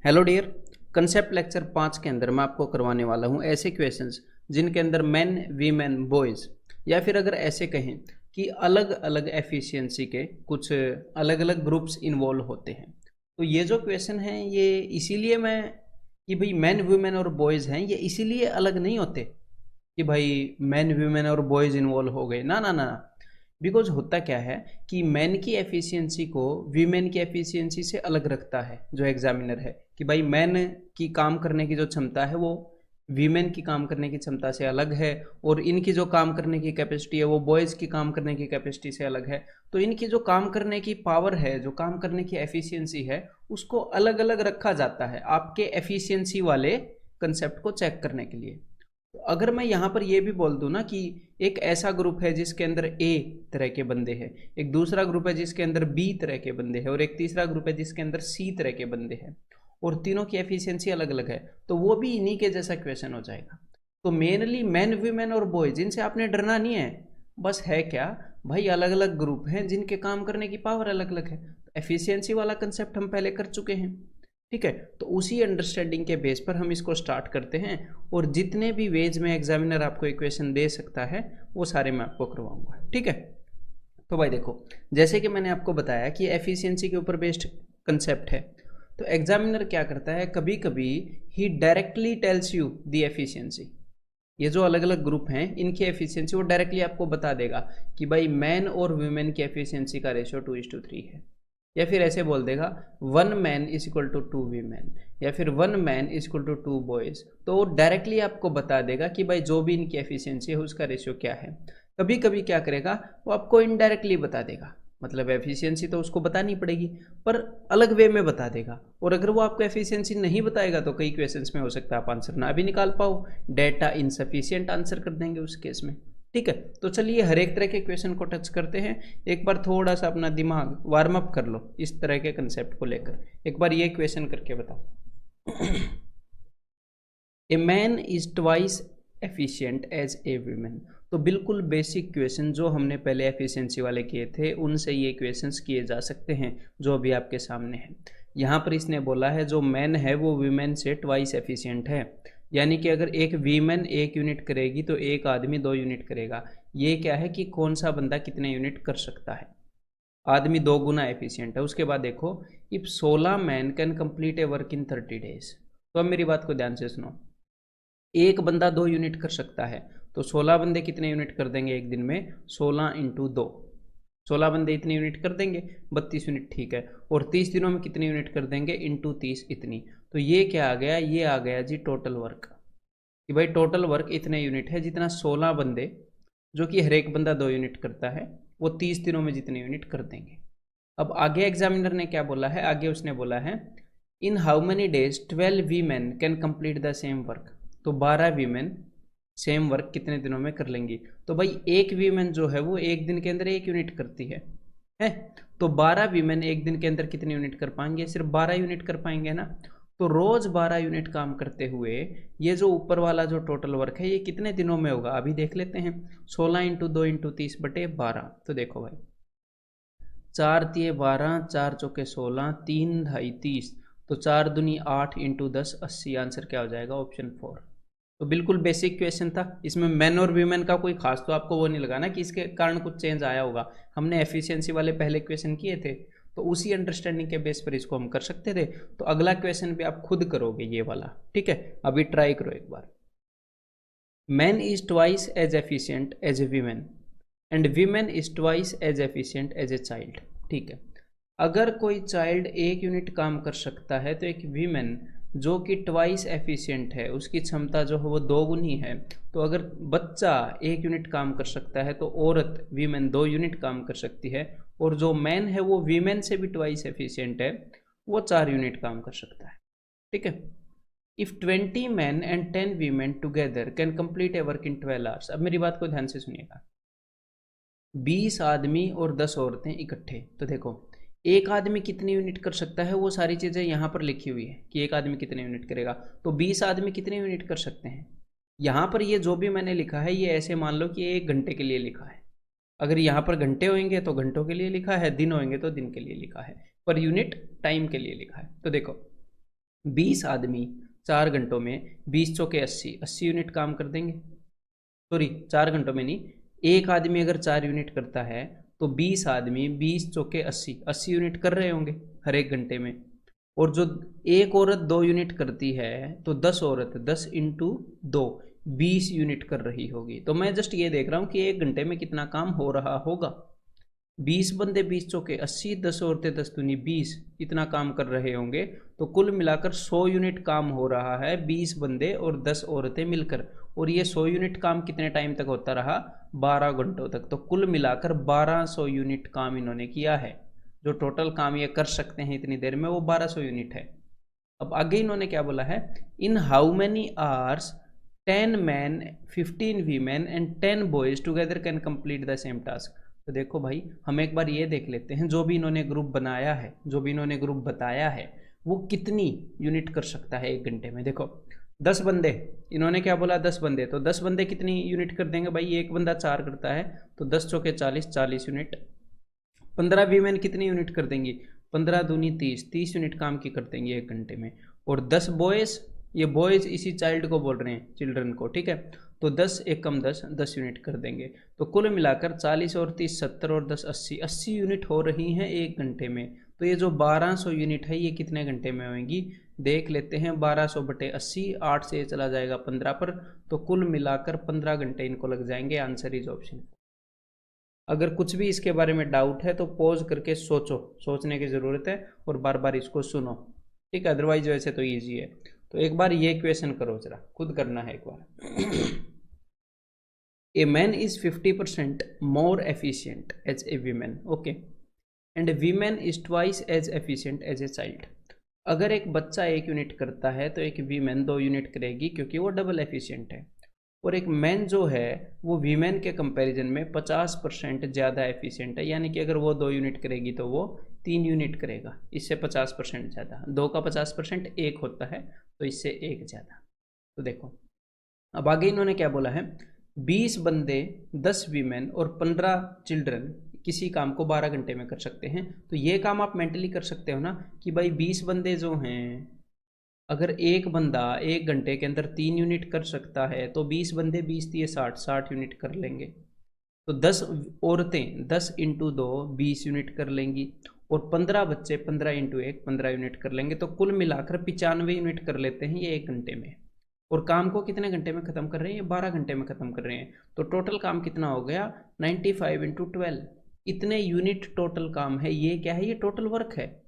Hello dear. Concept lecture 5 के अंदर मैं आपको करवाने वाला हूँ ऐसे क्वेश्चंस जिनके अंदर मेन वीमेन बॉयज़ या फिर अगर ऐसे कहें कि अलग अलग एफिशिएंसी के कुछ अलग अलग ग्रुप्स इन्वॉल्व होते हैं। तो ये जो क्वेश्चन है ये इसीलिए मैं कि भाई मैन वीमेन और बॉयज़ हैं, ये इसीलिए अलग नहीं होते कि भाई मैन वीमेन और बॉयज़ इन्वॉल्व हो गए, ना ना ना। बिकॉज होता क्या है कि मैन की एफिशिएंसी को वीमेन की एफिशिएंसी से अलग रखता है जो एग्जामिनर है, कि भाई मैन की काम करने की जो क्षमता है वो वीमेन की काम करने की क्षमता से अलग है, और इनकी जो काम करने की कैपेसिटी है वो बॉयज़ की काम करने की कैपेसिटी से अलग है। तो इनकी जो काम करने की पावर है, जो काम करने की एफिशिएंसी है, उसको अलग अलग रखा जाता है आपके एफिशिएंसी वाले कंसेप्ट को चेक करने के लिए। तो अगर मैं यहाँ पर ये भी बोल दूँ ना कि एक ऐसा ग्रुप है जिसके अंदर ए तरह के बंदे हैं, एक दूसरा ग्रुप है जिसके अंदर बी तरह के बंदे हैं, और एक तीसरा ग्रुप है जिसके अंदर सी तरह के बंदे हैं, और तीनों की एफिशिएंसी अलग अलग है, तो वो भी इन्हीं के जैसा क्वेश्चन हो जाएगा। तो मेनली मैन वीमेन और बॉयज इनसे आपने डरना नहीं है। बस है क्या भाई, अलग अलग ग्रुप हैं जिनके काम करने की पावर अलग अलग है। एफिशिएंसी वाला कंसेप्ट हम पहले कर चुके हैं, ठीक है। तो उसी अंडरस्टैंडिंग के बेस पर हम इसको स्टार्ट करते हैं, और जितने भी वेज में एग्जामिनर आपको इक्वेशन दे सकता है वो सारे मैं आपको करवाऊंगा, ठीक है। तो भाई देखो, जैसे कि मैंने आपको बताया कि एफिशिएंसी के ऊपर बेस्ड कंसेप्ट है, तो एग्जामिनर क्या करता है, कभी कभी he directly tells you the efficiency. ये जो अलग अलग ग्रुप हैं इनकी एफिशिएंसी वो डायरेक्टली आपको बता देगा कि भाई मैन और वुमेन की एफिशिएंसी का रेशियो 2:3 है, या फिर ऐसे बोल देगा 1 man is equal to 2 women, या फिर 1 man is equal to 2 boys. तो वो डायरेक्टली आपको बता देगा कि भाई जो भी इनकी एफिशिएंसी है उसका रेशियो क्या है। कभी कभी क्या करेगा, वो आपको इनडायरेक्टली बता देगा, मतलब एफिशिएंसी तो उसको बतानी पड़ेगी पर अलग वे में बता देगा। और अगर वो आपको एफिशिएंसी नहीं बताएगा तो कई क्वेश्चंस में हो सकता है आप आंसर ना भी निकाल पाओ, डेटा इनसफिशिएंट आंसर कर देंगे उस केस में, ठीक है। तो चलिए हर एक तरह के क्वेश्चन को टच करते हैं। एक बार थोड़ा सा अपना दिमाग वार्म अप कर लो इस तरह के कंसेप्ट को लेकर। एक बार ये क्वेश्चन करके बताओ। A man is twice efficient as a women. तो बिल्कुल बेसिक क्वेश्चन जो हमने पहले एफिशिएंसी वाले किए थे उनसे ये क्वेश्चंस किए जा सकते हैं जो अभी आपके सामने हैं। यहाँ पर इसने बोला है जो मैन है वो वीमेन से ट्वाइस एफिशिएंट है, यानी कि अगर एक वीमेन 1 यूनिट करेगी तो एक आदमी 2 यूनिट करेगा। ये क्या है कि कौन सा बंदा कितने यूनिट कर सकता है, आदमी 2 गुना एफिशिएंट है। उसके बाद देखो, if 16 man can complete A work in 30 days. तो अब मेरी बात को ध्यान से सुनो, एक बंदा 2 यूनिट कर सकता है, तो 16 बंदे कितने यूनिट कर देंगे एक दिन में, 16 × 2, 16 बंदे इतने यूनिट कर देंगे, 32 यूनिट, ठीक है। और 30 दिनों में कितने यूनिट कर देंगे, इंटू 30 इतनी। तो ये क्या आ गया, ये आ गया जी टोटल वर्क, कि भाई टोटल वर्क इतने यूनिट है जितना 16 बंदे, जो कि हर एक बंदा 2 यूनिट करता है, वो 30 दिनों में जितने यूनिट कर देंगे। अब आगे एग्जामिनर ने क्या बोला है, आगे उसने बोला है इन how many days 12 women can complete the same work. तो 12 वीमेन सेम वर्क कितने दिनों में कर लेंगी। तो भाई एक वीमेन जो है वो एक दिन के अंदर 1 यूनिट करती है। तो 12 वीमेन एक दिन के अंदर कितने यूनिट कर पाएंगे, सिर्फ 12 यूनिट कर पाएंगे ना। तो रोज 12 यूनिट काम करते हुए ये जो ऊपर वाला जो टोटल वर्क है ये कितने दिनों में होगा, अभी देख लेते हैं। 16 × 2 × 30/12। तो देखो भाई, 4×3 = 12, 4×4 = 16, 3×2 = 30, तो 4×2 = 8, × 10 = 80। आंसर क्या हो जाएगा, ऑप्शन 4। तो बिल्कुल बेसिक क्वेश्चन था, इसमें मैन और वीमेन का कोई खास तो आपको वो नहीं लगा ना कि इसके कारण कुछ चेंज आया होगा। हमने एफिशिएंसी वाले पहले क्वेश्चन किए थे, तो उसी अंडरस्टैंडिंग के बेस पर इसको हम कर सकते थे। तो अगला क्वेश्चन भी आप खुद करोगे ये वाला, ठीक है। अभी ट्राई करो एक बार। Man is twice as efficient as a women and women is twice as efficient as a child, ठीक है। अगर कोई चाइल्ड 1 यूनिट काम कर सकता है तो एक वीमेन जो कि ट्वाइस एफिशिएंट है उसकी क्षमता जो है वो 2 गुनी है। तो अगर बच्चा 1 यूनिट काम कर सकता है तो औरत वीमेन 2 यूनिट काम कर सकती है, और जो मैन है वो वीमेन से भी ट्वाइस एफिशिएंट है, वो 4 यूनिट काम कर सकता है, ठीक है। If 20 man and 10 women together can complete A work in 12 hours. अब मेरी बात को ध्यान से सुनिएगा, 20 आदमी और 10 औरतें इकट्ठे, तो देखो एक आदमी कितनी यूनिट कर सकता है वो सारी चीज़ें यहाँ पर लिखी हुई है कि एक आदमी कितने यूनिट करेगा। तो 20 आदमी कितने यूनिट कर सकते हैं, यहाँ पर ये जो भी मैंने लिखा है ये ऐसे मान लो कि ये 1 घंटे के लिए लिखा है। अगर यहाँ पर घंटे होंगे तो घंटों के लिए लिखा है, दिन होंगे तो दिन के लिए लिखा है, पर यूनिट टाइम के लिए लिखा है। तो देखो 20 आदमी 4 घंटों में 20 चौके 80 यूनिट काम कर देंगे। सॉरी, 4 घंटों में नहीं, एक आदमी अगर 4 यूनिट करता है तो 20 आदमी 20 चौके 80 यूनिट कर रहे होंगे हर एक घंटे में। और जो एक औरत 2 यूनिट करती है तो 10 औरत 10 इंटू 2 20 यूनिट कर रही होगी। तो मैं जस्ट ये देख रहा हूँ कि एक घंटे में कितना काम हो रहा होगा। 20 बंदे 20 चौके 80, 10 औरतें 10 दूनी 20, इतना काम कर रहे होंगे। तो कुल मिलाकर 100 यूनिट काम हो रहा है 20 बंदे और 10 औरतें मिलकर। और ये 100 यूनिट काम कितने टाइम तक होता रहा? 12 घंटों तक। तो कुल मिलाकर 1200 यूनिट काम इन्होंने किया है। जो टोटल काम ये कर सकते हैं इतनी देर में वो 1200 यूनिट है। अब आगे इन्होंने क्या बोला है? In how many hours 10 man 15 women and 10 boys together can complete the same task. तो देखो भाई, हम एक बार ये देख लेते हैं, जो भी इन्होंने ग्रुप बनाया है, जो भी इन्होंने ग्रुप बताया है, वो कितनी यूनिट कर सकता है एक घंटे में। देखो 10 बंदे, इन्होंने क्या बोला? 10 बंदे, तो 10 बंदे कितनी यूनिट कर देंगे भाई? एक बंदा 4 करता है तो 10 चौके 40, 40 यूनिट। 15 वीमेन कितनी यूनिट कर देंगी? 15 दूनी 30, 30 यूनिट काम की कर देंगी एक घंटे में। और 10 बॉयज, ये बॉयज इसी चाइल्ड को बोल रहे हैं, चिल्ड्रन को, ठीक है। तो 10 एक कम 10, 10 यूनिट कर देंगे। तो कुल मिलाकर 40 और 30 70 और 10 80, 80 यूनिट हो रही हैं एक घंटे में। तो ये जो 1200 यूनिट है ये कितने घंटे में होंगी? देख लेते हैं। 1200 बटे 80, 8 से चला जाएगा 15 पर, तो कुल मिलाकर 15 घंटे इनको लग जाएंगे। Answer is option. अगर कुछ भी इसके बारे में डाउट है तो पॉज करके सोचो, सोचने की ज़रूरत है, और बार बार इसको सुनो, ठीक है। अदरवाइज वैसे तो ईजी है। तो एक बार ये क्वेश्चन करो, जरा खुद करना है एक बार। A man is 50% more efficient as a women, okay, and women is twice as efficient as a child. अगर एक बच्चा 1 यूनिट करता है तो एक वीमेन 2 यूनिट करेगी, क्योंकि वो डबल एफिशिएंट है। और एक मैन जो है वो वीमेन के कंपैरिजन में 50% ज़्यादा एफिशिएंट है, यानी कि अगर वो 2 यूनिट करेगी तो वो 3 यूनिट करेगा, इससे 50% ज़्यादा। 2 का 50% 1 होता है, तो इससे 1 ज़्यादा। तो देखो अब आगे इन्होंने क्या बोला है? 20 बंदे 10 वीमेन और 15 चिल्ड्रन किसी काम को 12 घंटे में कर सकते हैं। तो ये काम आप मेंटली कर सकते हो ना कि भाई 20 बंदे जो हैं, अगर एक बंदा 1 घंटे के अंदर 3 यूनिट कर सकता है तो 20 बंदे 20 दिए 60, 60 यूनिट कर लेंगे। तो 10 औरतें 10 इंटू 2 20 यूनिट कर लेंगी, और 15 बच्चे 15 इंटू 1 15 यूनिट कर लेंगे। तो कुल मिलाकर 95 यूनिट कर लेते हैं ये 1 घंटे में। और काम को कितने घंटे में ख़त्म कर रहे हैं? ये 12 घंटे में ख़त्म कर रहे हैं। तो टोटल काम कितना हो गया? 95 इंटू 12, इतने यूनिट टोटल काम है। ये क्या है? ये टोटल वर्क है,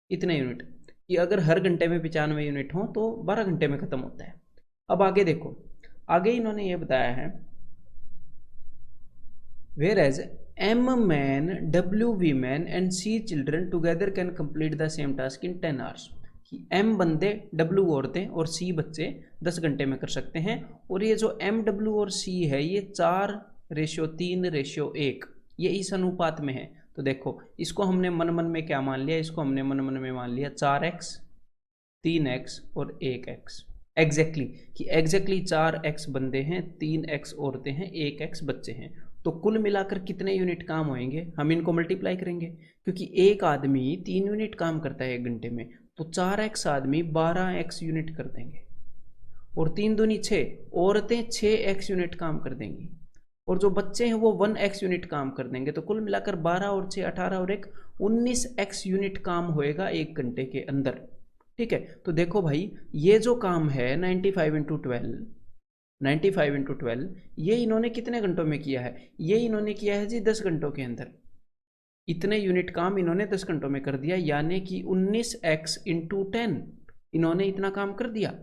इतने यूनिट। कि अगर हर घंटे में 95 यूनिट हो तो 12 घंटे में खत्म होता है। अब आगे देखो, आगे इन्होंने ये बताया है, whereas M man W women and C children together can complete the same task in 10 hours. कि एम बंदे, डब्ल्यू औरतें और सी बच्चे 10 घंटे में कर सकते हैं। और ये जो एम डब्ल्यू और सी है ये 4:3:1, ये इस अनुपात में है। तो देखो इसको हमने मन मन में क्या मान लिया? इसको हमने मन मन में मान लिया 4x 3x और 1x। एग्जैक्टली कि एग्जैक्टली 4x बंदे हैं, 3x औरतें हैं, 1x बच्चे हैं। तो कुल मिलाकर कितने यूनिट काम होंगे? हम इनको मल्टीप्लाई करेंगे, क्योंकि एक आदमी 3 यूनिट काम करता है 1 घंटे में, तो 4x आदमी 12x यूनिट कर देंगे, और 3 दूनी 6, औरतें 6x यूनिट काम कर देंगी, और जो बच्चे हैं वो 1x यूनिट काम कर देंगे। तो कुल मिलाकर 12 और 6 18 और 1 19x यूनिट काम होएगा 1 घंटे के अंदर, ठीक है। तो देखो भाई ये जो काम है 95 इंटू 12 ये इन्होंने कितने घंटों में किया है? ये इन्होंने किया है जी 10 घंटों के अंदर। इतने यूनिट काम इन्होंने 10 घंटों में कर दिया, यानी कि 19x इंटू 10 इन्होंने इतना काम कर दिया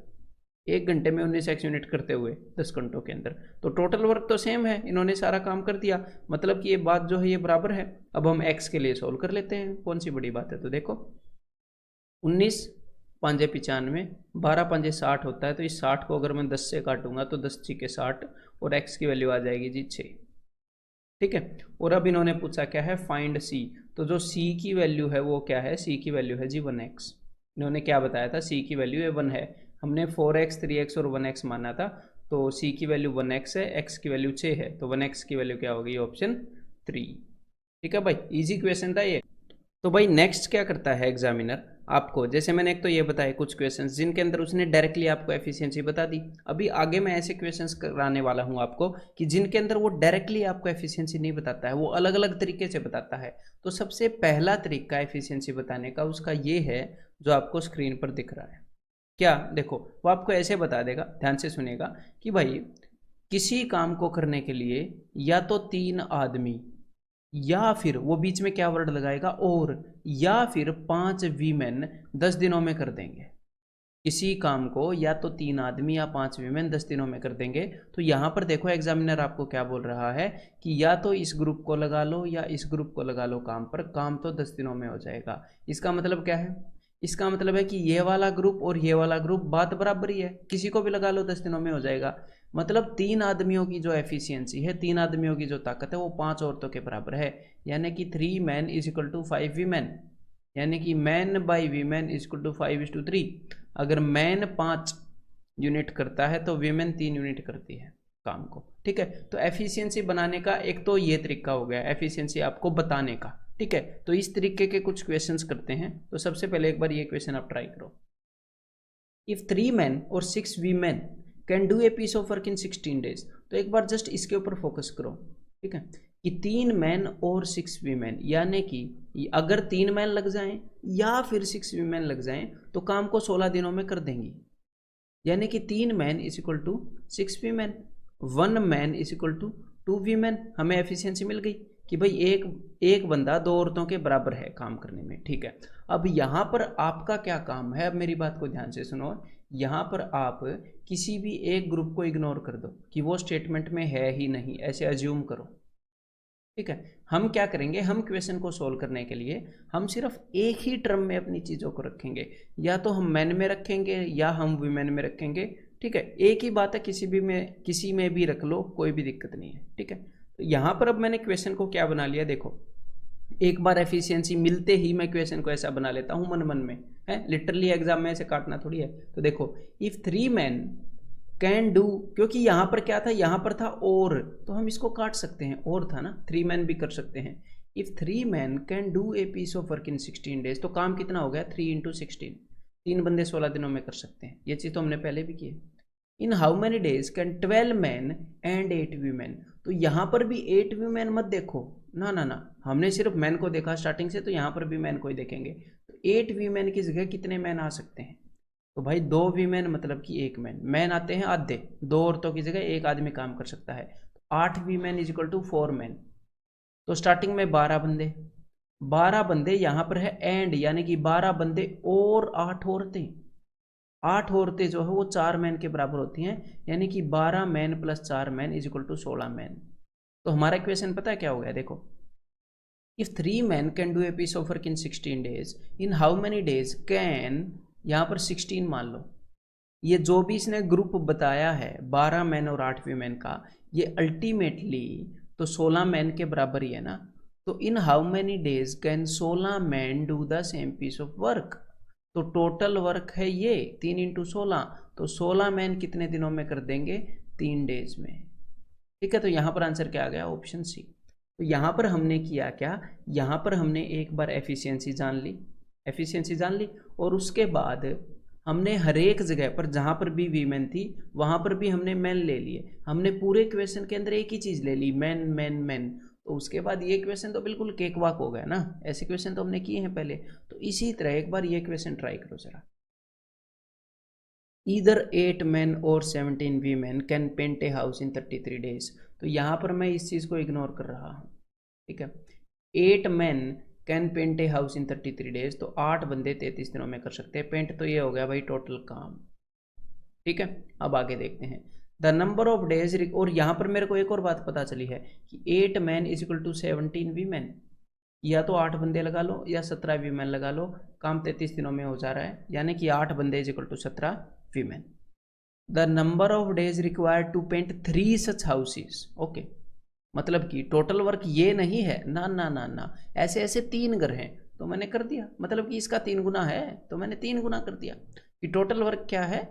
1 घंटे में 19x यूनिट करते हुए 10 घंटों के अंदर। तो टोटल वर्क तो सेम है, इन्होंने सारा काम कर दिया, मतलब कि ये बात जो है ये बराबर है। अब हम x के लिए सोल्व कर लेते हैं, कौन सी बड़ी बात है। तो देखो 19 5 95, 12 5 60 होता है। तो इस 60 को अगर मैं 10 से काटूंगा तो 10 6 60, और x की वैल्यू आ जाएगी जी 6, ठीक है। और अब इन्होंने पूछा क्या है? Find c। तो जो c की वैल्यू है वो क्या है? c की वैल्यू है जी 1x। इन्होंने क्या बताया था? c की वैल्यू है 1 है। हमने 4x 3x और 1x माना था, तो c की वैल्यू 1x है, x की वैल्यू 6 है, तो 1x की वैल्यू क्या होगी? ऑप्शन 3, ठीक है भाई। इजी क्वेश्चन था ये। तो भाई नेक्स्ट क्या करता है एग्जामिनर, आपको जैसे मैंने एक तो ये बताया कुछ क्वेश्चंस जिनके अंदर उसने डायरेक्टली आपको एफिशिएंसी बता दी, अभी आगे मैं ऐसे क्वेश्चंस कराने वाला हूँ आपको कि जिनके अंदर वो डायरेक्टली आपको एफिशिएंसी नहीं बताता है, वो अलग अलग तरीके से बताता है। तो सबसे पहला तरीका एफिशिएंसी बताने का उसका ये है जो आपको स्क्रीन पर दिख रहा है। क्या देखो, वो आपको ऐसे बता देगा, ध्यान से सुनिएगा कि भाई किसी काम को करने के लिए या तो 3 आदमी, या फिर वो बीच में क्या वर्ड लगाएगा और, या फिर 5 वीमेन 10 दिनों में कर देंगे। किसी काम को या तो 3 आदमी या 5 वीमेन 10 दिनों में कर देंगे। तो यहाँ पर देखो एग्जामिनर आपको क्या बोल रहा है कि या तो इस ग्रुप को लगा लो या इस ग्रुप को लगा लो काम पर, काम तो 10 दिनों में हो जाएगा। इसका मतलब क्या है, इसका मतलब है कि ये वाला ग्रुप और ये वाला ग्रुप बात बराबर ही है, किसी को भी लगा लो 10 दिनों में हो जाएगा। मतलब 3 आदमियों की जो एफिशिएंसी है, 3 आदमियों की जो ताकत है वो 5 औरतों के बराबर है, यानी कि 3 man is equal to 5 women, यानी कि man by women is equal to 5:3। अगर मैन 5 यूनिट करता है तो वीमेन 3 यूनिट करती है काम को, ठीक है। तो एफिशिएंसी बनाने का एक तो ये तरीका हो गया एफिशिएंसी आपको बताने का, ठीक है। तो इस तरीके के कुछ क्वेश्चंस करते हैं। तो सबसे पहले एक बार ये क्वेश्चन आप ट्राई करो। इफ 3 मैन और 6 women can do a piece of work in 16 days. तो एक बार जस्ट इसके ऊपर फोकस करो, ठीक है, कि 3 मैन और 6 वीमेन, यानी कि अगर 3 मैन लग जाएं या फिर 6 वीमेन लग जाएं तो काम को 16 दिनों में कर देंगी, यानी कि 3 man is equal to 6 women, 1 man is equal to 2 women. हमें एफिशिएंसी मिल गई कि भाई एक बंदा 2 औरतों के बराबर है काम करने में, ठीक है। अब यहाँ पर आपका क्या काम है, अब मेरी बात को ध्यान से सुनो। यहाँ पर आप किसी भी एक ग्रुप को इग्नोर कर दो कि वो स्टेटमेंट में है ही नहीं, ऐसे अज्यूम करो, ठीक है। हम क्या करेंगे, हम क्वेश्चन को सोल्व करने के लिए हम सिर्फ एक ही टर्म में अपनी चीज़ों को रखेंगे, या तो हम मैन में रखेंगे या हम वीमेन में रखेंगे, ठीक है। एक ही बात है, किसी में भी रख लो, कोई भी दिक्कत नहीं है, ठीक है। तो यहाँ पर अब मैंने क्वेश्चन को क्या बना लिया, देखो एक बार एफिशिएंसी मिलते ही मैं क्वेश्चन को ऐसा बना लेता हूँ मन मन में, है लिटरली एग्जाम में ऐसे काटना थोड़ी है। तो देखो इफ 3 मैन कैन डू, क्योंकि यहाँ पर क्या था, यहाँ पर था और, तो हम इसको काट सकते हैं, और था ना, 3 मैन भी कर सकते हैं। If 3 man can do a piece of work in 16 days, तो काम कितना हो गया 3 इंटू 16, 3 बंदे 16 दिनों में कर सकते हैं। ये चीज़ तो हमने पहले भी की है। In how many days can 12 man and 8 women. तो यहाँ पर भी 8 वीमेन मत देखो, ना ना ना, हमने सिर्फ मैन को देखा स्टार्टिंग से, तो यहाँ पर भी मैन को ही देखेंगे। तो 8 वीमेन की जगह कितने मैन आ सकते हैं, तो भाई 2 वीमेन मतलब कि 1 मैन, मैन आते हैं आधे, 2 औरतों की जगह 1 आदमी काम कर सकता है। तो 8 women is equal to 4 man. तो स्टार्टिंग में 12 बंदे, 12 बंदे यहाँ पर है एंड, यानी कि 12 बंदे और 8 औरतें, 8 औरतें जो है वो 4 मैन के बराबर होती हैं, यानी कि 12 man plus 4 man is equal to 16 man. तो हमारा क्वेश्चन पता है क्या हो गया, देखो if 3 man can do a piece of work in 16 days, in how many days can, यहाँ पर 16 मान लो, ये जो भी इसने ग्रुप बताया है 12 मैन और 8 वीमेन का, ये अल्टीमेटली तो 16 मैन के बराबर ही है ना। तो in how many days can 16 man do the same piece of work. तो टोटल वर्क है ये 3 इंटू 16, तो 16 मैन कितने दिनों में कर देंगे, 3 डेज में, ठीक है। तो यहाँ पर आंसर क्या आ गया, ऑप्शन सी। तो यहाँ पर हमने किया क्या, यहाँ पर हमने एक बार एफिशिएंसी जान ली, एफिशिएंसी जान ली, और उसके बाद हमने हर एक जगह पर जहाँ पर भी वीमेन थी वहाँ पर भी हमने मैन ले लिए, हमने पूरे क्वेश्चन के अंदर एक ही चीज़ ले ली, मैन मैन मैन। तो उसके बाद ये क्वेश्चन तो बिल्कुल केकवाक हो गया ना, ऐसे क्वेश्चन तो हमने किए हैं पहले। तो इसी तरह एक बार ये क्वेश्चन ट्राई करो जरा। ईदर 8 मैन और 17 women can paint a house in 33 days. तो यहाँ पर मैं इस चीज़ को इग्नोर कर रहा हूँ, ठीक है। 8 man can paint a house in 33 days, तो 8 बंदे 33 दिनों में कर सकते हैं पेंट। तो ये हो गया भाई टोटल काम, ठीक है। अब आगे देखते हैं द नंबर ऑफ डेज, और यहाँ पर मेरे को एक और बात पता चली है कि 8 man is equal to 17 women, या तो 8 बंदे लगा लो या 17 वीमेन लगा लो, काम 33 दिनों में हो जा रहा है, यानी कि 8 बंदे is equal to 17 women. The number of days required to paint 3 such houses, okay, मतलब कि टोटल वर्क ये नहीं है ना ना ना ना, ऐसे ऐसे 3 घर हैं तो मैंने कर दिया, मतलब कि इसका 3 गुना है तो मैंने 3 गुना कर दिया, कि टोटल वर्क क्या है,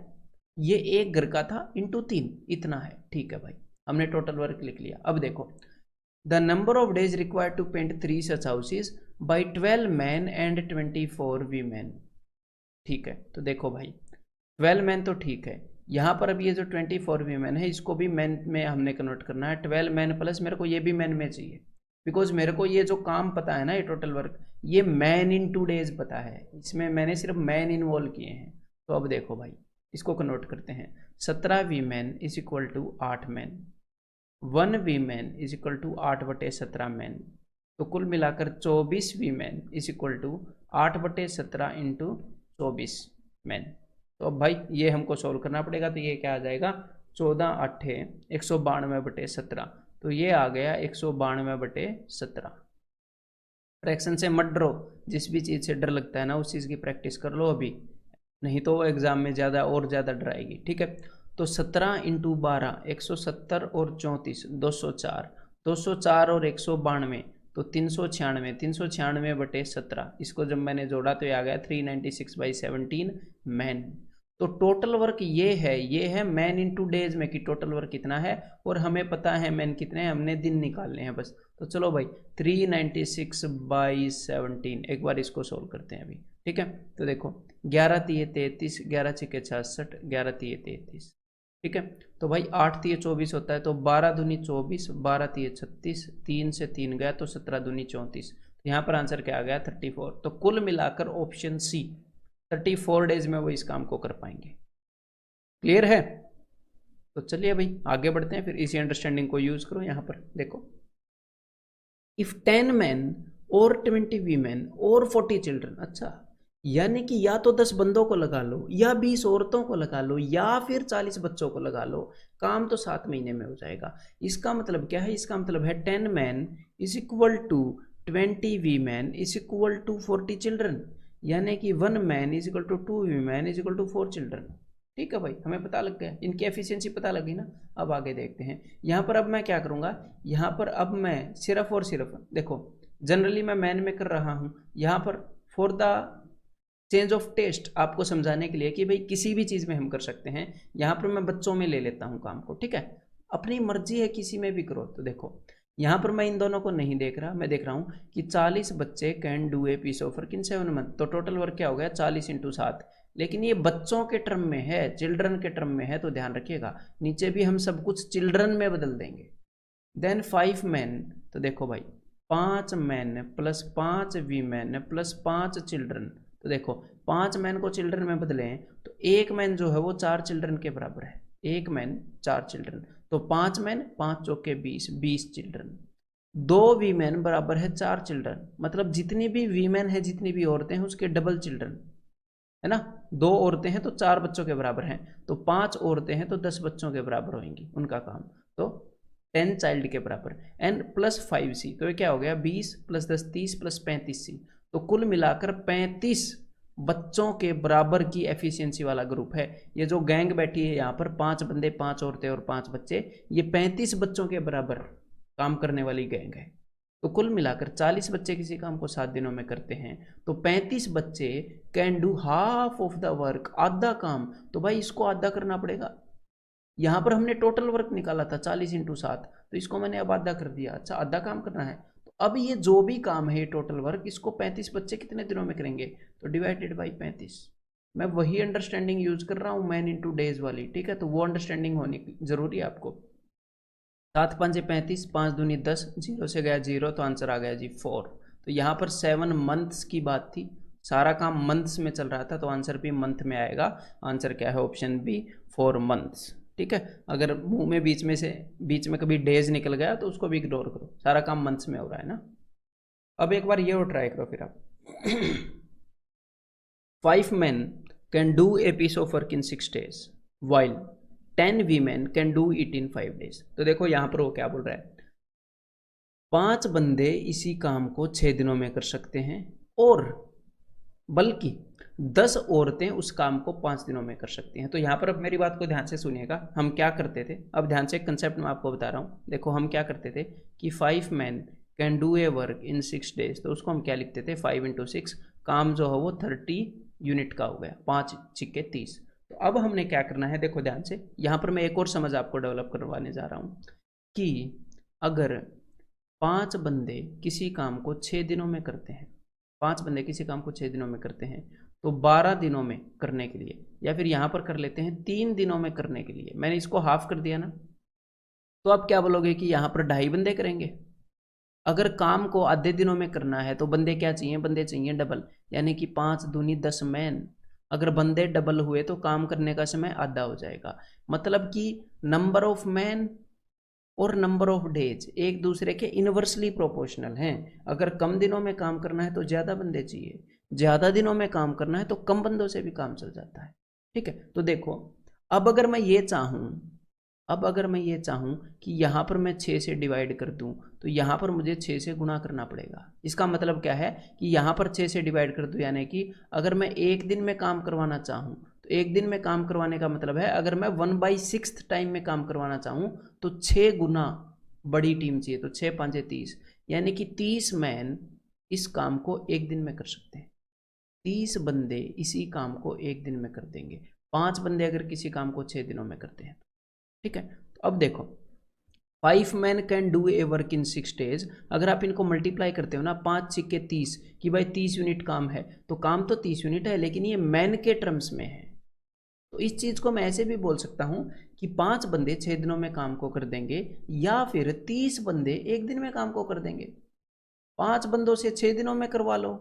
ये एक घर का था इंटू 3 इतना है, ठीक है भाई, हमने टोटल वर्क लिख लिया। अब देखो the number of days required to paint 3 such houses, by 12 man and 24 women. ठीक है, तो देखो भाई 12 मैन तो ठीक है, यहाँ पर अब ये जो 24 वीमेन है इसको भी मैन में हमने कन्वर्ट करना है। 12 मैन प्लस मेरे को ये भी मैन में चाहिए, बिकॉज मेरे को ये जो काम पता है ना, ये टोटल वर्क, ये मैन इन 2 डेज पता है, इसमें मैंने सिर्फ मैन इन्वॉल्व किए हैं। तो अब देखो भाई इसको कन्वर्ट करते हैं। 17 women is equal to 8 man, 1 women is equal to 8/17 man. तो कुल मिलाकर 24 women is equal to 8/17 into 24 man. तो अब भाई ये हमको सोल्व करना पड़ेगा, तो ये क्या आ जाएगा 14 8 192/17, तो ये आ गया 192/17। फ्रैक्शन से मत डरो, जिस भी चीज़ से डर लगता है ना उस चीज़ की प्रैक्टिस कर लो अभी, नहीं तो वो एग्जाम में ज़्यादा और ज़्यादा डराएगी। ठीक है, तो 17 इंटू 12 170 और 34 204, 204 और 192 तो 396, 396/17, इसको जब मैंने जोड़ा तो ये आ गया 396/17 मैन। तो टोटल वर्क ये है मैन इन 2 डेज में कि टोटल वर्क कितना है, और हमें पता है मैन कितने हैं, हमने दिन निकालने हैं बस। तो चलो भाई 396/17, एक बार इसको सोल्व करते हैं अभी। ठीक है, तो देखो 11 3 33, 11 6 66, 11 3 33। ठीक है, तो भाई 8 3 24 होता है, तो 12 दूनी 24, 12 3 36, 3 से 3 गया तो 17 दूनी 34। तो यहाँ पर आंसर क्या आ गया 34। तो कुल मिलाकर ऑप्शन सी 34 डेज में वो इस काम को कर पाएंगे। क्लियर है? तो चलिए भाई आगे बढ़ते हैं, फिर इसी अंडरस्टैंडिंग को यूज करो। यहाँ पर देखो, इफ 10 मैन और 20 वीमेन और 40 चिल्ड्रन, अच्छा यानी कि या तो 10 बंदों को लगा लो, या 20 औरतों को लगा लो, या फिर 40 बच्चों को लगा लो, काम तो 7 महीने में हो जाएगा। इसका मतलब क्या है? इसका मतलब है 10 man is equal to 20 women is equal to 40 children, यानी कि 1 man is equal to 2 women is equal to 4 children. ठीक है भाई, हमें पता लग गया, इनकी एफिशिएंसी पता लगी ना। अब आगे देखते हैं। यहाँ पर अब मैं क्या करूँगा, यहाँ पर अब मैं सिर्फ और सिर्फ देखो, जनरली मैं मैन में कर रहा हूँ, यहाँ पर for the change of taste आपको समझाने के लिए कि भाई किसी भी चीज़ में हम कर सकते हैं, यहाँ पर मैं बच्चों में ले लेता हूँ काम को। ठीक है, अपनी मर्जी है, किसी में भी करो। तो देखो यहाँ पर मैं इन दोनों को नहीं देख रहा, मैं देख रहा हूँ कि 40 बच्चे can do a piece of work in 7 month, तो टोटल वर्क क्या हो गया 40 × 7। लेकिन ये बच्चों के टर्म में है, चिल्ड्रन के टर्म में है, तो ध्यान रखिएगा नीचे भी हम सब कुछ चिल्ड्रन में बदल देंगे। देन 5 मैन, तो देखो भाई 5 man plus 5 women plus 5 children, तो देखो 5 मैन को चिल्ड्रन में बदलें तो 1 मैन जो है वो 4 चिल्ड्रन के बराबर है, 1 मैन 4 चिल्ड्रन, तो 5 मैन 5 चौके 20, 20 चिल्ड्रन। 2 वीमेन बराबर है 4 चिल्ड्रन, मतलब जितनी भी वीमेन है, जितनी भी औरतें हैं उसके डबल चिल्ड्रन है ना। 2 औरतें हैं तो 4 बच्चों के बराबर हैं, तो 5 औरतें हैं तो 10 बच्चों के बराबर होंगी उनका काम, तो 10 चाइल्ड के बराबर। एन प्लस 5C, तो ये क्या हो गया 20 + 10 30 + 35C, तो कुल मिलाकर 35 बच्चों के बराबर की एफिशिएंसी वाला ग्रुप है। ये जो गैंग बैठी है यहाँ पर 5 बंदे 5 औरतें और 5 बच्चे, ये 35 बच्चों के बराबर काम करने वाली गैंग है। तो कुल मिलाकर 40 बच्चे किसी काम को 7 दिनों में करते हैं, तो 35 बच्चे can do half of the work, आधा काम। तो भाई इसको आधा करना पड़ेगा। यहाँ पर हमने टोटल वर्क निकाला था 40 × 7, तो इसको मैंने अब आधा कर दिया। अच्छा आधा काम करना है, तो अब ये जो भी काम है टोटल वर्क, इसको 35 बच्चे कितने दिनों में करेंगे, तो डिवाइडेड बाई 35। मैं वही अंडरस्टैंडिंग यूज कर रहा हूँ मैन इन डेज वाली। ठीक है, तो वो अंडरस्टैंडिंग होनी जरूरी है आपको। 7 × 5 = 35, 5 दूनी 10, 0 से गया 0, तो आंसर आ गया जी 4। तो यहाँ पर 7 मंथ्स की बात थी, सारा काम मंथ्स में चल रहा था, तो आंसर भी मंथ में आएगा। आंसर क्या है ऑप्शन बी 4 मंथ्स। ठीक है, अगर मुंह में बीच में कभी डेज निकल गया तो उसको भी इग्नोर करो, सारा काम मंथ्स में हो रहा है ना। अब एक बार ये और ट्राई करो फिर आप। 5 men can do a piece of work in 6 days while 10 women can do it in 5 days। तो देखो यहाँ पर वो क्या बोल रहा है, 5 बंदे इसी काम को 6 दिनों में कर सकते हैं, और बल्कि 10 औरतें उस काम को 5 दिनों में कर सकती हैं। तो यहाँ पर अब मेरी बात को ध्यान से सुनिएगा, हम क्या करते थे, अब ध्यान से कंसेप्ट मैं आपको बता रहा हूँ। देखो हम क्या करते थे कि 5 men can do A work in 6 days, तो उसको हम क्या लिखते थे 5 × 6, काम जो है वो 30 यूनिट का हो गया, 5 × 6 = 30। तो अब हमने क्या करना है, देखो ध्यान से, यहाँ पर मैं एक और समझ आपको डेवलप करवाने जा रहा हूँ कि अगर 5 बंदे किसी काम को 6 दिनों में करते हैं, 5 बंदे किसी काम को 6 दिनों में करते हैं, तो 12 दिनों में करने के लिए, या फिर यहाँ पर कर लेते हैं 3 दिनों में करने के लिए, मैंने इसको हाफ कर दिया ना, तो आप क्या बोलोगे कि यहाँ पर 2.5 बंदे करेंगे। अगर काम को आधे दिनों में करना है तो बंदे क्या चाहिए, बंदे चाहिए डबल, यानी कि 5 दूनी 10 मैन। अगर बंदे डबल हुए तो काम करने का समय आधा हो जाएगा। मतलब कि नंबर ऑफ मैन और नंबर ऑफ डेज एक दूसरे के इनवर्सली प्रोपोर्शनल हैं। अगर कम दिनों में काम करना है तो ज़्यादा बंदे चाहिए, ज़्यादा दिनों में काम करना है तो कम बंदों से भी काम चल जाता है। ठीक है, तो देखो अब अगर मैं ये चाहूँ कि यहाँ पर मैं 6 से डिवाइड कर दूँ, तो यहाँ पर मुझे 6 से गुणा करना पड़ेगा। इसका मतलब क्या है कि यहाँ पर 6 से डिवाइड कर दूँ, यानी कि अगर मैं एक दिन में काम करवाना चाहूँ तो एक दिन में काम करवाने का मतलब है अगर मैं 1/6 टाइम में काम करवाना चाहूँ तो 6 गुना बड़ी टीम चाहिए, तो 6 5 30, यानी कि 30 मैन इस काम को एक दिन में कर सकते हैं। 30 बंदे इसी काम को एक दिन में कर देंगे। 5 बंदे अगर किसी काम को 6 दिनों में करते हैं, ठीक है। तो अब देखो 5 man can do A work in 6 days। अगर आप इनको मल्टीप्लाई करते हो ना, 5 6 30, कि भाई 30 यूनिट काम है, तो काम तो 30 यूनिट है, लेकिन ये मैन के टर्म्स में है। तो इस चीज को मैं ऐसे भी बोल सकता हूं कि 5 बंदे 6 दिनों में काम को कर देंगे, या फिर 30 बंदे एक दिन में काम को कर देंगे। 5 बंदों से 6 दिनों में करवा लो,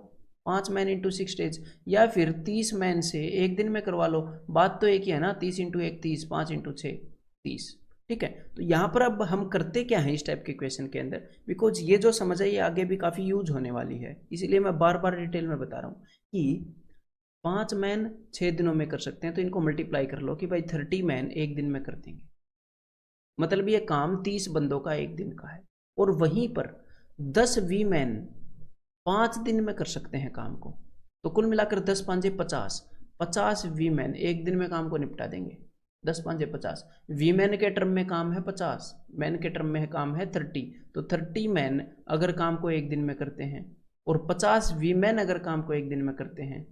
5 मैन इंटू 6 days, या फिर 30 मैन से एक दिन में करवा लो। बात तो एक ही है ना, 30 इंटू 1 30, 5 इंटू 6 30। ठीक है, तो यहाँ पर अब हम करते क्या है इस टाइप के क्वेश्चन के अंदर, बिकॉज ये जो समझ है ये आगे भी काफ़ी यूज होने वाली है, इसीलिए मैं बार बार डिटेल में बता रहा हूँ कि 5 मैन 6 दिनों में कर सकते हैं, तो इनको मल्टीप्लाई कर लो कि भाई 30 मैन एक दिन में कर देंगे। मतलब ये काम 30 बंदों का एक दिन का है। और वहीं पर 10 वी मैन 5 दिन में कर सकते हैं काम को, तो कुल मिलाकर 10 5 50, 50 वी मैन एक दिन में काम को निपटा देंगे। 10 5 50, वीमेन के टर्म में काम है 50, मैन के टर्म में काम है 30, तो 30 मैन अगर काम को एक दिन में करते हैं और 50 वीमेन अगर काम को एक दिन में करते हैं,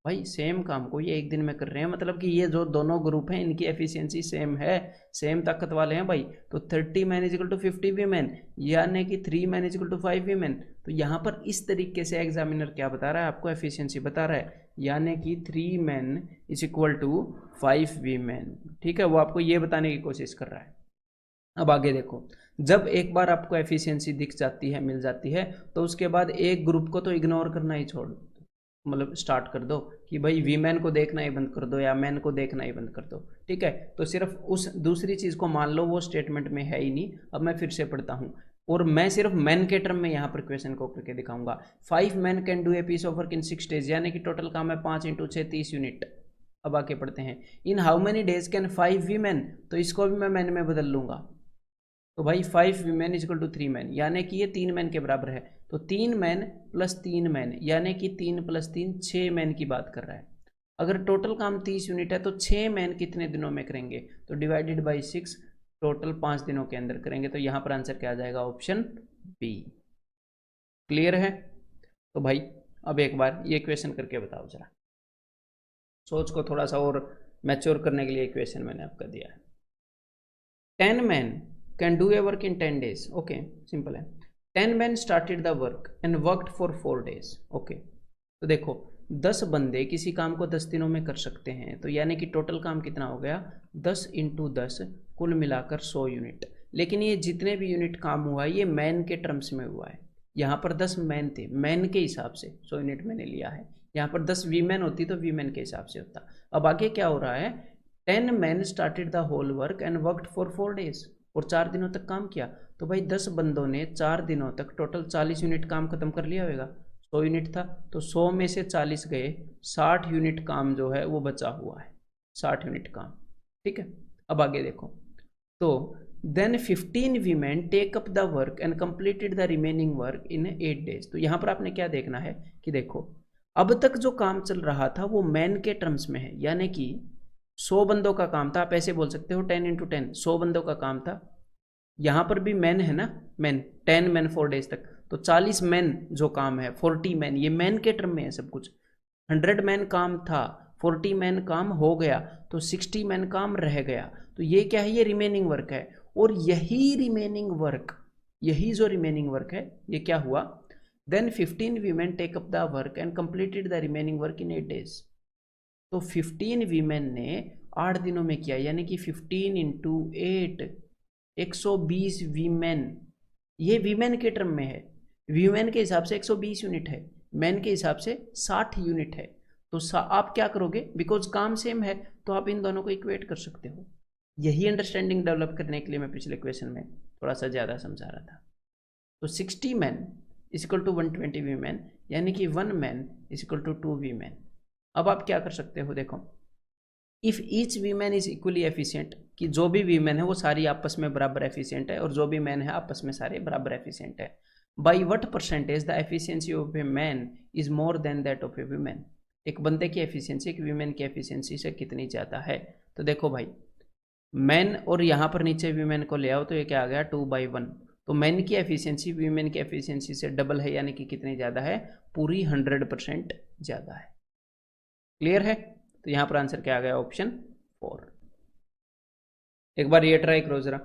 भाई सेम काम को ये एक दिन में कर रहे हैं, मतलब कि ये जो दोनों ग्रुप हैं इनकी एफिशिएंसी सेम है, सेम ताकत वाले हैं भाई। तो 30 मैन इजिकल टू 50 वीमेन, यानी कि 3 मैन इजिकल टू 5 वीमेन। तो यहाँ पर इस तरीके से एग्जामिनर क्या बता रहा है, आपको एफिशिएंसी बता रहा है, यानी कि 3 man is equal to 5 women. ठीक है, वो आपको ये बताने की कोशिश कर रहा है। अब आगे देखो, जब एक बार आपको एफिशिएंसी दिख जाती है, मिल जाती है, तो उसके बाद एक ग्रुप को तो इग्नोर करना ही छोड़, मतलब स्टार्ट कर दो कि भाई वीमेन को देखना ही बंद कर दो या मैन को देखना ही बंद कर दो। ठीक है, तो सिर्फ उस दूसरी चीज़ को मान लो, वो स्टेटमेंट में है ही नहीं। अब मैं फिर से पढ़ता हूँ और मैं सिर्फ मैन के टर्म में यहाँ पर क्वेश्चन को करके दिखाऊंगा। 5 man can do a piece of work in 6 days, यानी कि टोटल काम है 5 × 6 30 यूनिट। अब आके पढ़ते हैं, इन how many days can 5 women, तो इसको भी मैं मैन में बदल लूंगा, तो भाई 5 वीमेन इक्वल टू 3 मैन, यानी कि ये 3 मैन के बराबर है। तो 3 मैन प्लस 3 मैन, यानी कि 3 + 3 6 मैन की बात कर रहा है। अगर टोटल काम 30 यूनिट है तो 6 मैन कितने दिनों में करेंगे, तो डिवाइडेड बाई 6, टोटल 5 दिनों के अंदर करेंगे। तो यहाँ पर आंसर क्या आ जाएगा, ऑप्शन बी। क्लियर है? तो भाई अब एक बार ये क्वेश्चन करके बताओ जरा, सोच को थोड़ा सा और मैच्योर करने के लिए क्वेश्चन मैंने आपका दिया है। 10 man can do A work in 10 days। Okay, simple है। 10 man started the work and worked for 4 days। Okay, तो देखो 10 बंदे किसी काम को 10 दिनों में कर सकते हैं, तो यानी कि टोटल काम कितना हो गया, 10 × 10, कुल मिलाकर 100 यूनिट। लेकिन ये जितने भी यूनिट काम हुआ है ये मैन के टर्म्स में हुआ है। यहाँ पर 10 मैन थे, मैन के हिसाब से 100 यूनिट मैंने लिया है। यहाँ पर 10 वीमेन होती तो वीमेन के हिसाब से होता। अब आगे क्या हो रहा है, 10 man started the whole work and worked for 4 days, और 4 दिनों तक काम किया। तो भाई 10 बंदों ने 4 दिनों तक टोटल 40 यूनिट काम खत्म कर लिया होगा। 100 यूनिट था तो 100 में से 40 गए, 60 यूनिट काम जो है वो बचा हुआ है, 60 यूनिट काम। ठीक है, अब आगे देखो, तो then 15 women take up the work and completed the remaining work in 8 days। तो यहाँ पर आपने क्या देखना है कि देखो अब तक जो काम चल रहा था वो मैन के टर्म्स में है, यानी कि 100 बंदों का काम था। आप ऐसे बोल सकते हो 10 × 10, 100 बंदों का काम था। यहाँ पर भी मैन है ना, मैन 10 मैन 4 days तक, तो 40 मैन जो काम है, 40 मैन, ये मैन के टर्म में है सब कुछ। 100 मैन काम था, 40 मैन काम हो गया, तो 60 मैन काम रह गया। तो ये क्या है, ये रिमेनिंग वर्क है, और यही रिमेनिंग वर्क यही जो रिमेनिंग वर्क है ये क्या हुआ, then 15 women take up the work and completed the remaining work in 8 days. तो 15 वीमेन ने 8 दिनों में किया, यानी कि 15 इंटू 8 120 वीमेन, ये वीमेन के टर्म में है, वीमेन के हिसाब से 120 यूनिट है, मैन के हिसाब से 60 यूनिट है। तो आप क्या करोगे, बिकॉज काम सेम है तो आप इन दोनों को इक्वेट कर सकते हो। यही अंडरस्टैंडिंग डेवलप करने के लिए मैं पिछले क्वेश्चन में थोड़ा सा ज़्यादा समझा रहा था। तो 60 मैन इक्वल टू 120 वीमेन, यानी कि 1 मैन इक्वल टू 2 वीमेन। अब आप क्या कर सकते हो, देखो, if each women is equally efficient, कि जो भी वीमेन है वो सारी आपस में बराबर एफिशिएंट है और जो भी मैन है आपस में सारे बराबर एफिशिएंट है। By what percentage the efficiency of A man is more than that of A women, एक बंदे की एफिशिएंसी एक वीमेन की एफिशिएंसी से कितनी ज़्यादा है। तो देखो भाई, मैन और यहाँ पर नीचे वीमेन को ले आओ तो ये क्या आ गया 2/1। तो मैन की एफिशिएंसी वीमेन की एफिशिएंसी से डबल है, यानी कि कितनी ज़्यादा है, पूरी 100% ज़्यादा है। क्लियर है? तो यहाँ पर आंसर क्या आ गया, ऑप्शन 4। एक बार ये ट्राई करो जरा।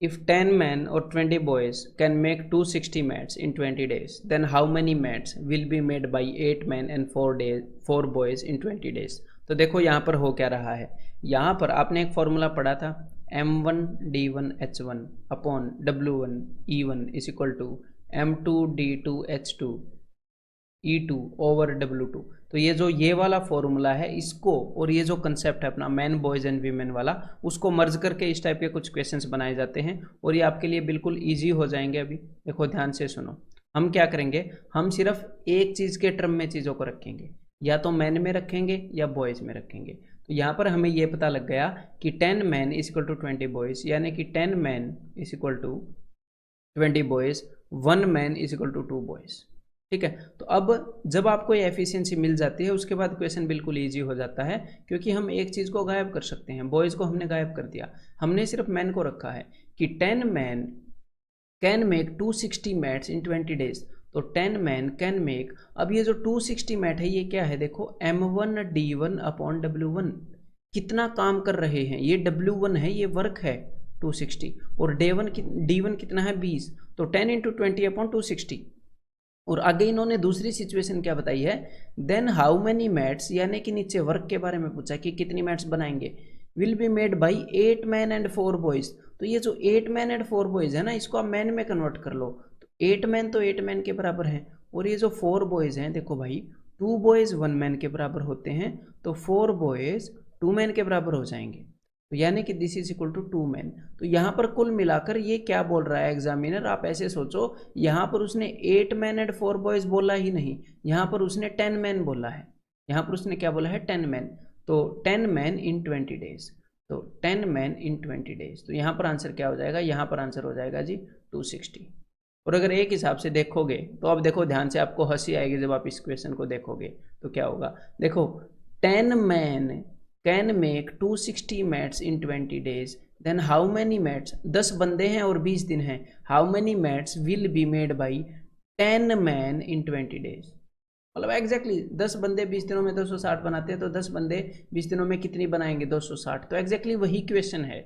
If 10 men or 20 boys can make 260 mats in 20 days, then how many mats will be made by 8 men and 4 boys in 20 days? तो देखो यहाँ पर हो क्या रहा है, यहाँ पर आपने एक फॉर्मूला पढ़ा था, M1D1H1 upon W1 E1 is equal to M2D2H2 E2 over W2। तो ये जो ये वाला फॉर्मूला है इसको और ये जो कंसेप्ट है अपना मैन बॉयज एंड वीमेन वाला, उसको मर्ज करके इस टाइप के कुछ क्वेश्चंस बनाए जाते हैं और ये आपके लिए बिल्कुल इजी हो जाएंगे। अभी देखो ध्यान से सुनो, हम क्या करेंगे, हम सिर्फ एक चीज़ के टर्म में चीज़ों को रखेंगे, या तो मैन में रखेंगे या बॉयज़ में रखेंगे। तो यहाँ पर हमें ये पता लग गया कि 10 man is equal to 20 boys, यानी कि 10 man is equal to 20 boys, 1 man is equal to 2 boys. ठीक है, तो अब जब आपको ये एफिशिएंसी मिल जाती है उसके बाद क्वेश्चन बिल्कुल इजी हो जाता है, क्योंकि हम एक चीज़ को गायब कर सकते हैं, बॉयज़ को हमने गायब कर दिया, हमने सिर्फ मैन को रखा है कि 10 man can make 260 mats in 20 days. तो 10 मैन कैन मेक, अब ये जो 260 मैट है ये क्या है, देखो M1D1 अपॉन W1, कितना काम कर रहे हैं, ये W1 है, ये वर्क है 260, और D1 कितना है 20, तो 10 इंटू 20 अपॉन 260। और आगे इन्होंने दूसरी सिचुएशन क्या बताई है, देन हाउ मैनी मैट्स, यानी कि नीचे वर्क के बारे में पूछा कि कितनी मैट्स बनाएंगे, will be made by 8 man and 4 boys. तो ये जो 8 मैन एंड 4 बॉयज़ है ना, इसको आप मैन में कन्वर्ट कर लो, तो 8 मैन तो 8 मैन के बराबर हैं, और ये जो 4 बॉयज़ हैं, देखो भाई 2 बॉयज़ 1 मैन के बराबर होते हैं, तो 4 बॉयज़ 2 मैन के बराबर हो जाएंगे, तो यानी कि this is equal to 2 man. तो यहाँ पर कुल मिलाकर ये क्या बोल रहा है एग्जामिनर, आप ऐसे सोचो, यहाँ पर उसने 8 मैन एंड 4 बॉयज़ बोला ही नहीं, यहाँ पर उसने 10 मैन बोला है, यहाँ पर उसने क्या बोला है 10 मैन, तो 10 मैन इन 20 डेज, तो 10 मैन इन 20 डेज। तो यहाँ पर आंसर क्या हो जाएगा, यहाँ पर आंसर हो जाएगा जी 260। और अगर एक हिसाब से देखोगे तो अब देखो ध्यान से, आपको हंसी आएगी जब आप इस क्वेश्चन को देखोगे तो क्या होगा, देखो 10 man can make 260 mats in 20 days, then how many mats, 10 बंदे हैं और 20 दिन हैं, how many mats will be made by 10 man in 20 days. मतलब एग्जैक्टली 10 बंदे 20 दिनों में 260 बनाते हैं, तो 10 बंदे 20 दिनों में कितनी बनाएंगे 260। तो एग्जैक्टली वही क्वेश्चन है,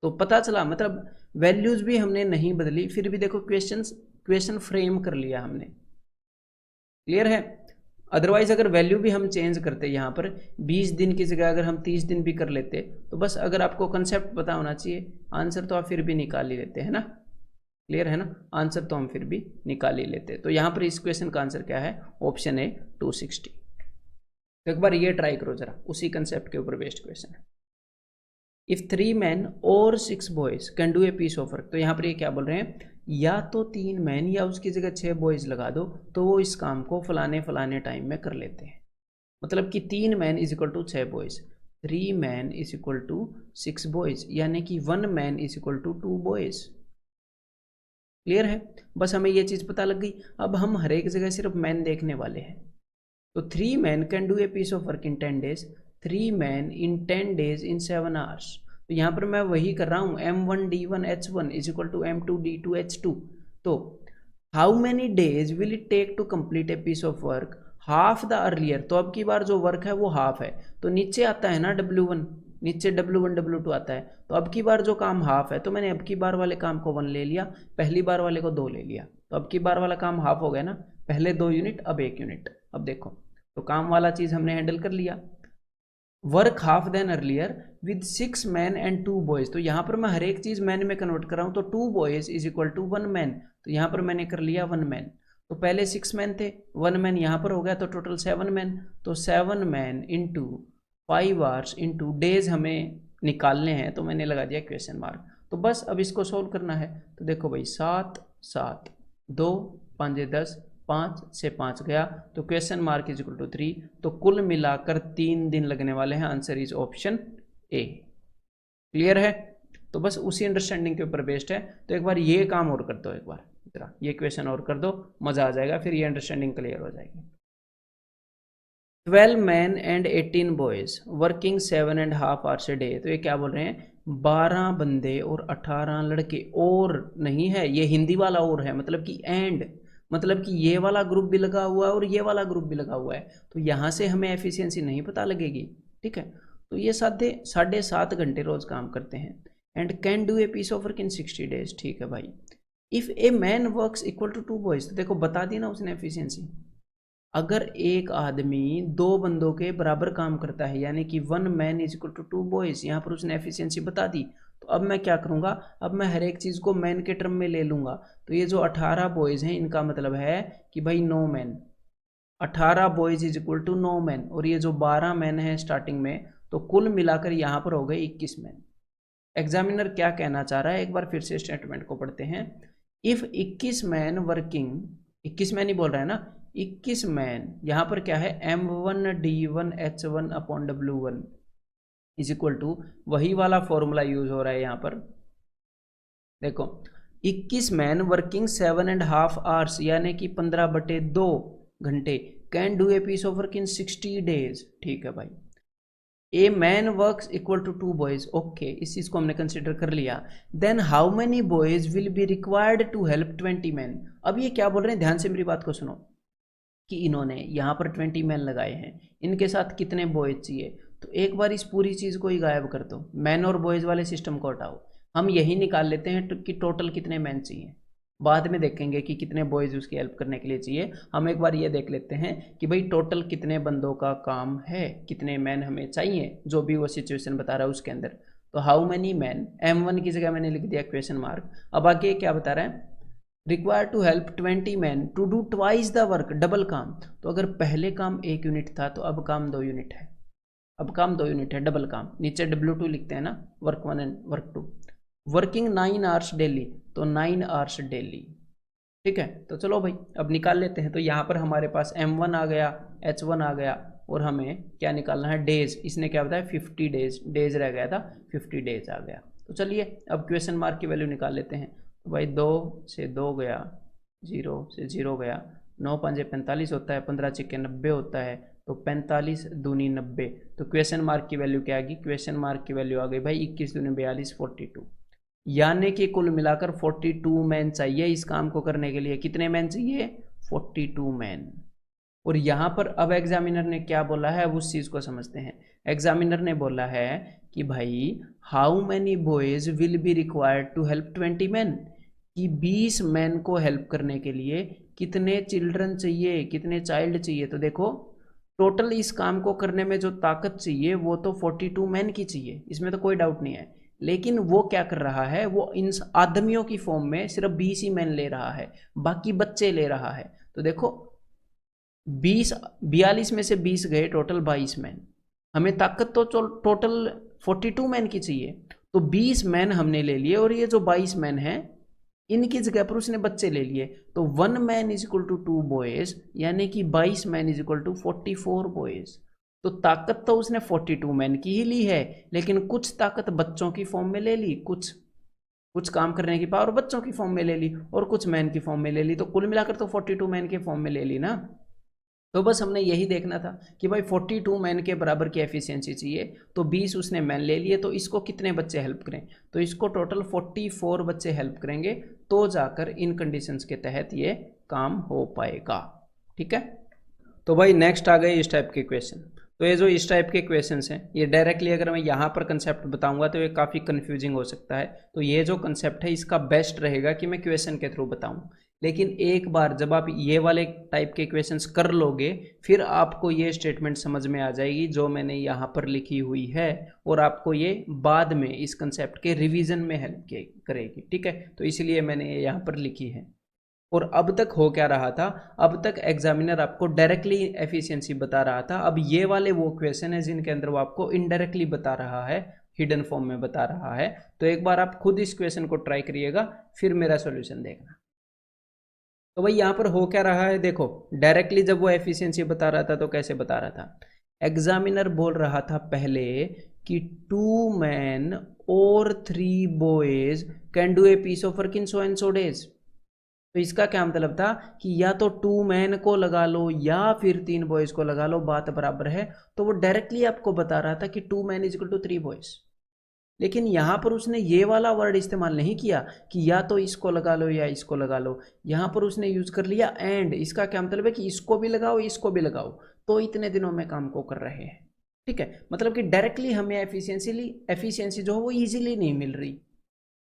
तो पता चला, मतलब वैल्यूज भी हमने नहीं बदली, फिर भी देखो क्वेश्चन फ्रेम कर लिया हमने। क्लियर है? अदरवाइज अगर वैल्यू भी हम चेंज करते यहाँ पर 20 दिन की जगह अगर हम 30 दिन भी कर लेते, तो बस अगर आपको कंसेप्ट पता होना चाहिए, आंसर तो आप फिर भी निकाल ही लेते हैं ना। क्लियर है ना, आंसर तो हम फिर भी निकाल ही लेते। तो यहाँ पर इस क्वेश्चन का आंसर क्या है, ऑप्शन ए 260। तो एक बार ये ट्राई करो जरा, उसी कंसेप्ट के ऊपर बेस्ड क्वेश्चन है। इफ 3 मैन और 6 boys can do a piece of work, तो यहाँ पर ये क्या बोल रहे हैं, या तो 3 मैन या उसकी जगह 6 बॉयज लगा दो तो वो इस काम को फलाने फलाने टाइम में कर लेते हैं। मतलब कि 3 man is equal to 6 boys, 3 man is equal to 6 boys, यानी कि 1 man is equal to 2 boys. Clear है? बस हमें ये चीज़ पता लग गई। अब हम हर एक जगह सिर्फ मैन देखने वाले हैं। तो 3 man can do a piece of work in 10 days, 3 man in 10 days in 7 hours. तो यहाँ पर मैं वही कर रहा हूँ, M1D1H1 is equal to M2D2H2। तो how many days will it take to complete a piece of work half the earlier. तो अब की बार जो वर्क है वो हाफ है, तो नीचे आता है ना W1, नीचे W1 W2 आता है। तो अब की बार जो काम हाफ है तो मैंने अब की बार वाले काम को 1 ले लिया, पहली बार वाले को 2 ले लिया, तो अब की बार वाला काम हाफ हो गया ना, पहले 2 यूनिट अब 1 यूनिट। अब देखो तो काम वाला चीज हमने हैंडल कर लिया। Work half then earlier with 6 man and 2 boys, तो यहाँ पर मैं हर एक चीज मैन में कन्वर्ट कर रहा हूँ, तो 2 boys is equal to 1 man, तो यहाँ पर मैंने कर लिया 1 मैन। तो पहले 6 मैन थे, 1 मैन यहाँ पर हो गया, तो टोटल 7 मैन, तो 7 man into 5 hours into days हमें निकालने हैं, तो मैंने लगा दिया क्वेश्चन मार्क। तो बस अब इसको सोल्व करना है। तो देखो भाई 7 7 2 5 10, 5 से 5 गया, तो question mark is equal to 3, तो कुल मिलाकर 3 दिन लगने वाले हैं। Answer is option A. Clear है? तो बस उसी अंडरस्टैंडिंग के ऊपर बेस्ड है। तो एक बार ये काम और कर दो, एक बार जरा ये क्वेश्चन और कर दो, मजा आ जाएगा, फिर ये अंडरस्टैंडिंग क्लियर हो जाएगी। 12 man and 18 boys working 7.5 hours a day, तो ये क्या बोल रहे हैं, 12 बंदे और 18 लड़के, और नहीं है ये हिंदी वाला और है, मतलब कि एंड, मतलब कि ये वाला ग्रुप भी लगा हुआ है और ये वाला ग्रुप भी लगा हुआ है, तो यहाँ से हमें एफिशिएंसी नहीं पता लगेगी। ठीक है, तो ये 7.5 घंटे रोज काम करते हैं, and can do a piece of work in 60 days. ठीक है भाई, if a man works equal to 2 boys, तो देखो बता दी ना उसने एफिशिएंसी, अगर एक आदमी 2 बंदों के बराबर काम करता है, यानी कि 1 man is equal to 2 boys, यहाँ पर उसने एफिशिएंसी बता दी। तो अब मैं क्या करूँगा, अब मैं हर एक चीज़ को मैन के टर्म में ले लूँगा। तो ये जो 18 बॉयज़ हैं इनका मतलब है कि भाई 9 man, 18 boys is equal to 9 man, और ये जो 12 मैन हैं स्टार्टिंग में, तो कुल मिलाकर यहाँ पर हो गए 21 मैन। एग्जामिनर क्या कहना चाह रहा है, एक बार फिर से स्टेटमेंट को पढ़ते हैं। इफ 21 मैन वर्किंग, 21 मैन ही बोल रहा है ना, 21 मैन, यहाँ पर क्या है, M1D1H1 upon W1 is equal to, वही वाला फॉर्मूला यूज हो रहा है यहाँ पर। देखो 21 मैन वर्किंग 7.5 आवर्स, यानी कि 15/2 घंटे, can do a piece of work in 60 days. ठीक है भाई, a man works equal to 2 boys, okay, इस चीज को हमने कंसिडर कर लिया। Then how many boys will be required to help 20 man. अब ये क्या बोल रहे हैं, ध्यान से मेरी बात को सुनो, कि इन्होंने यहाँ पर 20 मैन लगाए हैं, इनके साथ कितने बॉयज चाहिए। तो एक बार इस पूरी चीज को ही गायब कर दो, मैन और बॉयज वाले सिस्टम को हटाओ, हम यही निकाल लेते हैं कि टोटल कितने मैन चाहिए, बाद में देखेंगे कि कितने बॉयज उसकी हेल्प करने के लिए चाहिए। हम एक बार ये देख लेते हैं कि भाई टोटल कितने बंदों का काम है, कितने मैन हमें चाहिए, जो भी वो सिचुएशन बता रहा है उसके अंदर। तो हाउ मेनी मैन, M1 की जगह मैंने लिख दिया क्वेश्चन मार्क। अब आगे क्या बता रहा है, require to help 20 man to do twice the work, double काम। तो अगर पहले काम 1 यूनिट था तो अब काम 2 यूनिट है, अब काम 2 यूनिट है, डबल काम। नीचे W2 लिखते हैं ना, work 1 and work 2। Working 9 hours daily, तो 9 आवर्स डेली। ठीक है, तो चलो भाई अब निकाल लेते हैं। तो यहाँ पर हमारे पास M1 आ गया, H1 आ गया, और हमें क्या निकालना है, डेज। इसने क्या बताया, 50 डेज, डेज रह गया था, 50 डेज आ गया। तो चलिए अब क्वेश्चन मार्क की वैल्यू निकाल लेते हैं। तो भाई 2 से 2 गया, 0 से 0 गया, 9 5 45 होता है, 15 6 90 होता है, तो 45 दूनी 90। तो क्वेश्चन मार्क की वैल्यू क्या आ गई, क्वेश्चन मार्क की वैल्यू आ गई भाई 21 दूनी 42 42, यानी कि कुल मिलाकर 42 मैन चाहिए इस काम को करने के लिए। कितने मैन चाहिए, 42 मैन। और यहाँ पर अब एग्जामिनर ने क्या बोला है, अब उस चीज को समझते हैं। एग्जामिनर ने बोला है कि भाई how many boys will be required to help 20 man, कि 20 मैन को हेल्प करने के लिए कितने चिल्ड्रन चाहिए, कितने चाइल्ड चाहिए। तो देखो टोटल इस काम को करने में जो ताकत चाहिए वो तो 42 मैन की चाहिए, इसमें तो कोई डाउट नहीं है। लेकिन वो क्या कर रहा है, वो इन आदमियों की फॉर्म में सिर्फ 20 ही मैन ले रहा है, बाकी बच्चे ले रहा है। तो देखो 42 में से 20 गए, टोटल 22 मैन। हमें ताकत तो टोटल 42 मैन की चाहिए, तो 20 मैन हमने ले लिए, और ये जो 22 मैन हैं इनकी जगह पर उसने बच्चे ले लिए। तो 1 man is equal to 2 boys, यानी कि 22 man is equal to 44 boys. तो ताकत तो उसने 42 मैन की ही ली है, लेकिन कुछ ताकत बच्चों की फॉर्म में ले ली, कुछ काम करने की पावर बच्चों की फॉर्म में ले ली, और कुछ मैन की फॉर्म में ले ली। तो कुल मिलाकर तो 42 मैन के फॉर्म में ले ली ना। तो बस हमने यही देखना था कि भाई 42 मैन के बराबर की एफिशिएंसी चाहिए, तो 20 उसने मैन ले लिए, तो इसको कितने बच्चे हेल्प करें, तो इसको टोटल 44 बच्चे हेल्प करेंगे, तो जाकर इन कंडीशंस के तहत ये काम हो पाएगा। ठीक है, तो भाई नेक्स्ट आ गए इस टाइप के क्वेश्चन। तो ये जो इस टाइप के क्वेश्चंस हैं, ये डायरेक्टली अगर मैं यहाँ पर कंसेप्ट बताऊंगा तो ये काफ़ी कंफ्यूजिंग हो सकता है। तो ये जो कंसेप्ट है इसका बेस्ट रहेगा कि मैं क्वेश्चन के थ्रू बताऊं। लेकिन एक बार जब आप ये वाले टाइप के क्वेश्चंस कर लोगे, फिर आपको ये स्टेटमेंट समझ में आ जाएगी जो मैंने यहाँ पर लिखी हुई है, और आपको ये बाद में इस कंसेप्ट के रिवीजन में हेल्प करेगी। ठीक है, तो इसलिए मैंने ये यहाँ पर लिखी है। और अब तक हो क्या रहा था, अब तक एग्जामिनर आपको डायरेक्टली एफिशिएंसी बता रहा था। अब ये वाले वो क्वेश्चन है जिनके अंदर वो आपको इनडायरेक्टली बता रहा है, हिडन फॉर्म में बता रहा है। तो एक बार आप खुद इस क्वेश्चन को ट्राई करिएगा, फिर मेरा सॉल्यूशन देखना। तो भाई यहाँ पर हो क्या रहा है, देखो डायरेक्टली जब वो एफिशिएंसी बता रहा था तो कैसे बता रहा था, एग्जामिनर बोल रहा था पहले कि 2 men और 3 boys can do a piece of work in so and so days. तो इसका क्या मतलब था कि या तो 2 men को लगा लो या फिर 3 boys को लगा लो, बात बराबर है। तो वो डायरेक्टली आपको बता रहा था कि 2 men इक्वल टू 3 boys। लेकिन यहां पर उसने ये वाला वर्ड इस्तेमाल नहीं किया कि या तो इसको लगा लो या इसको लगा लो। यहां पर उसने यूज कर लिया एंड। इसका क्या मतलब है कि इसको भी लगाओ इसको भी लगाओ, तो इतने दिनों में काम को कर रहे हैं। ठीक है, मतलब कि डायरेक्टली हमें एफिशिएंसी जो है वो इजीली नहीं मिल रही।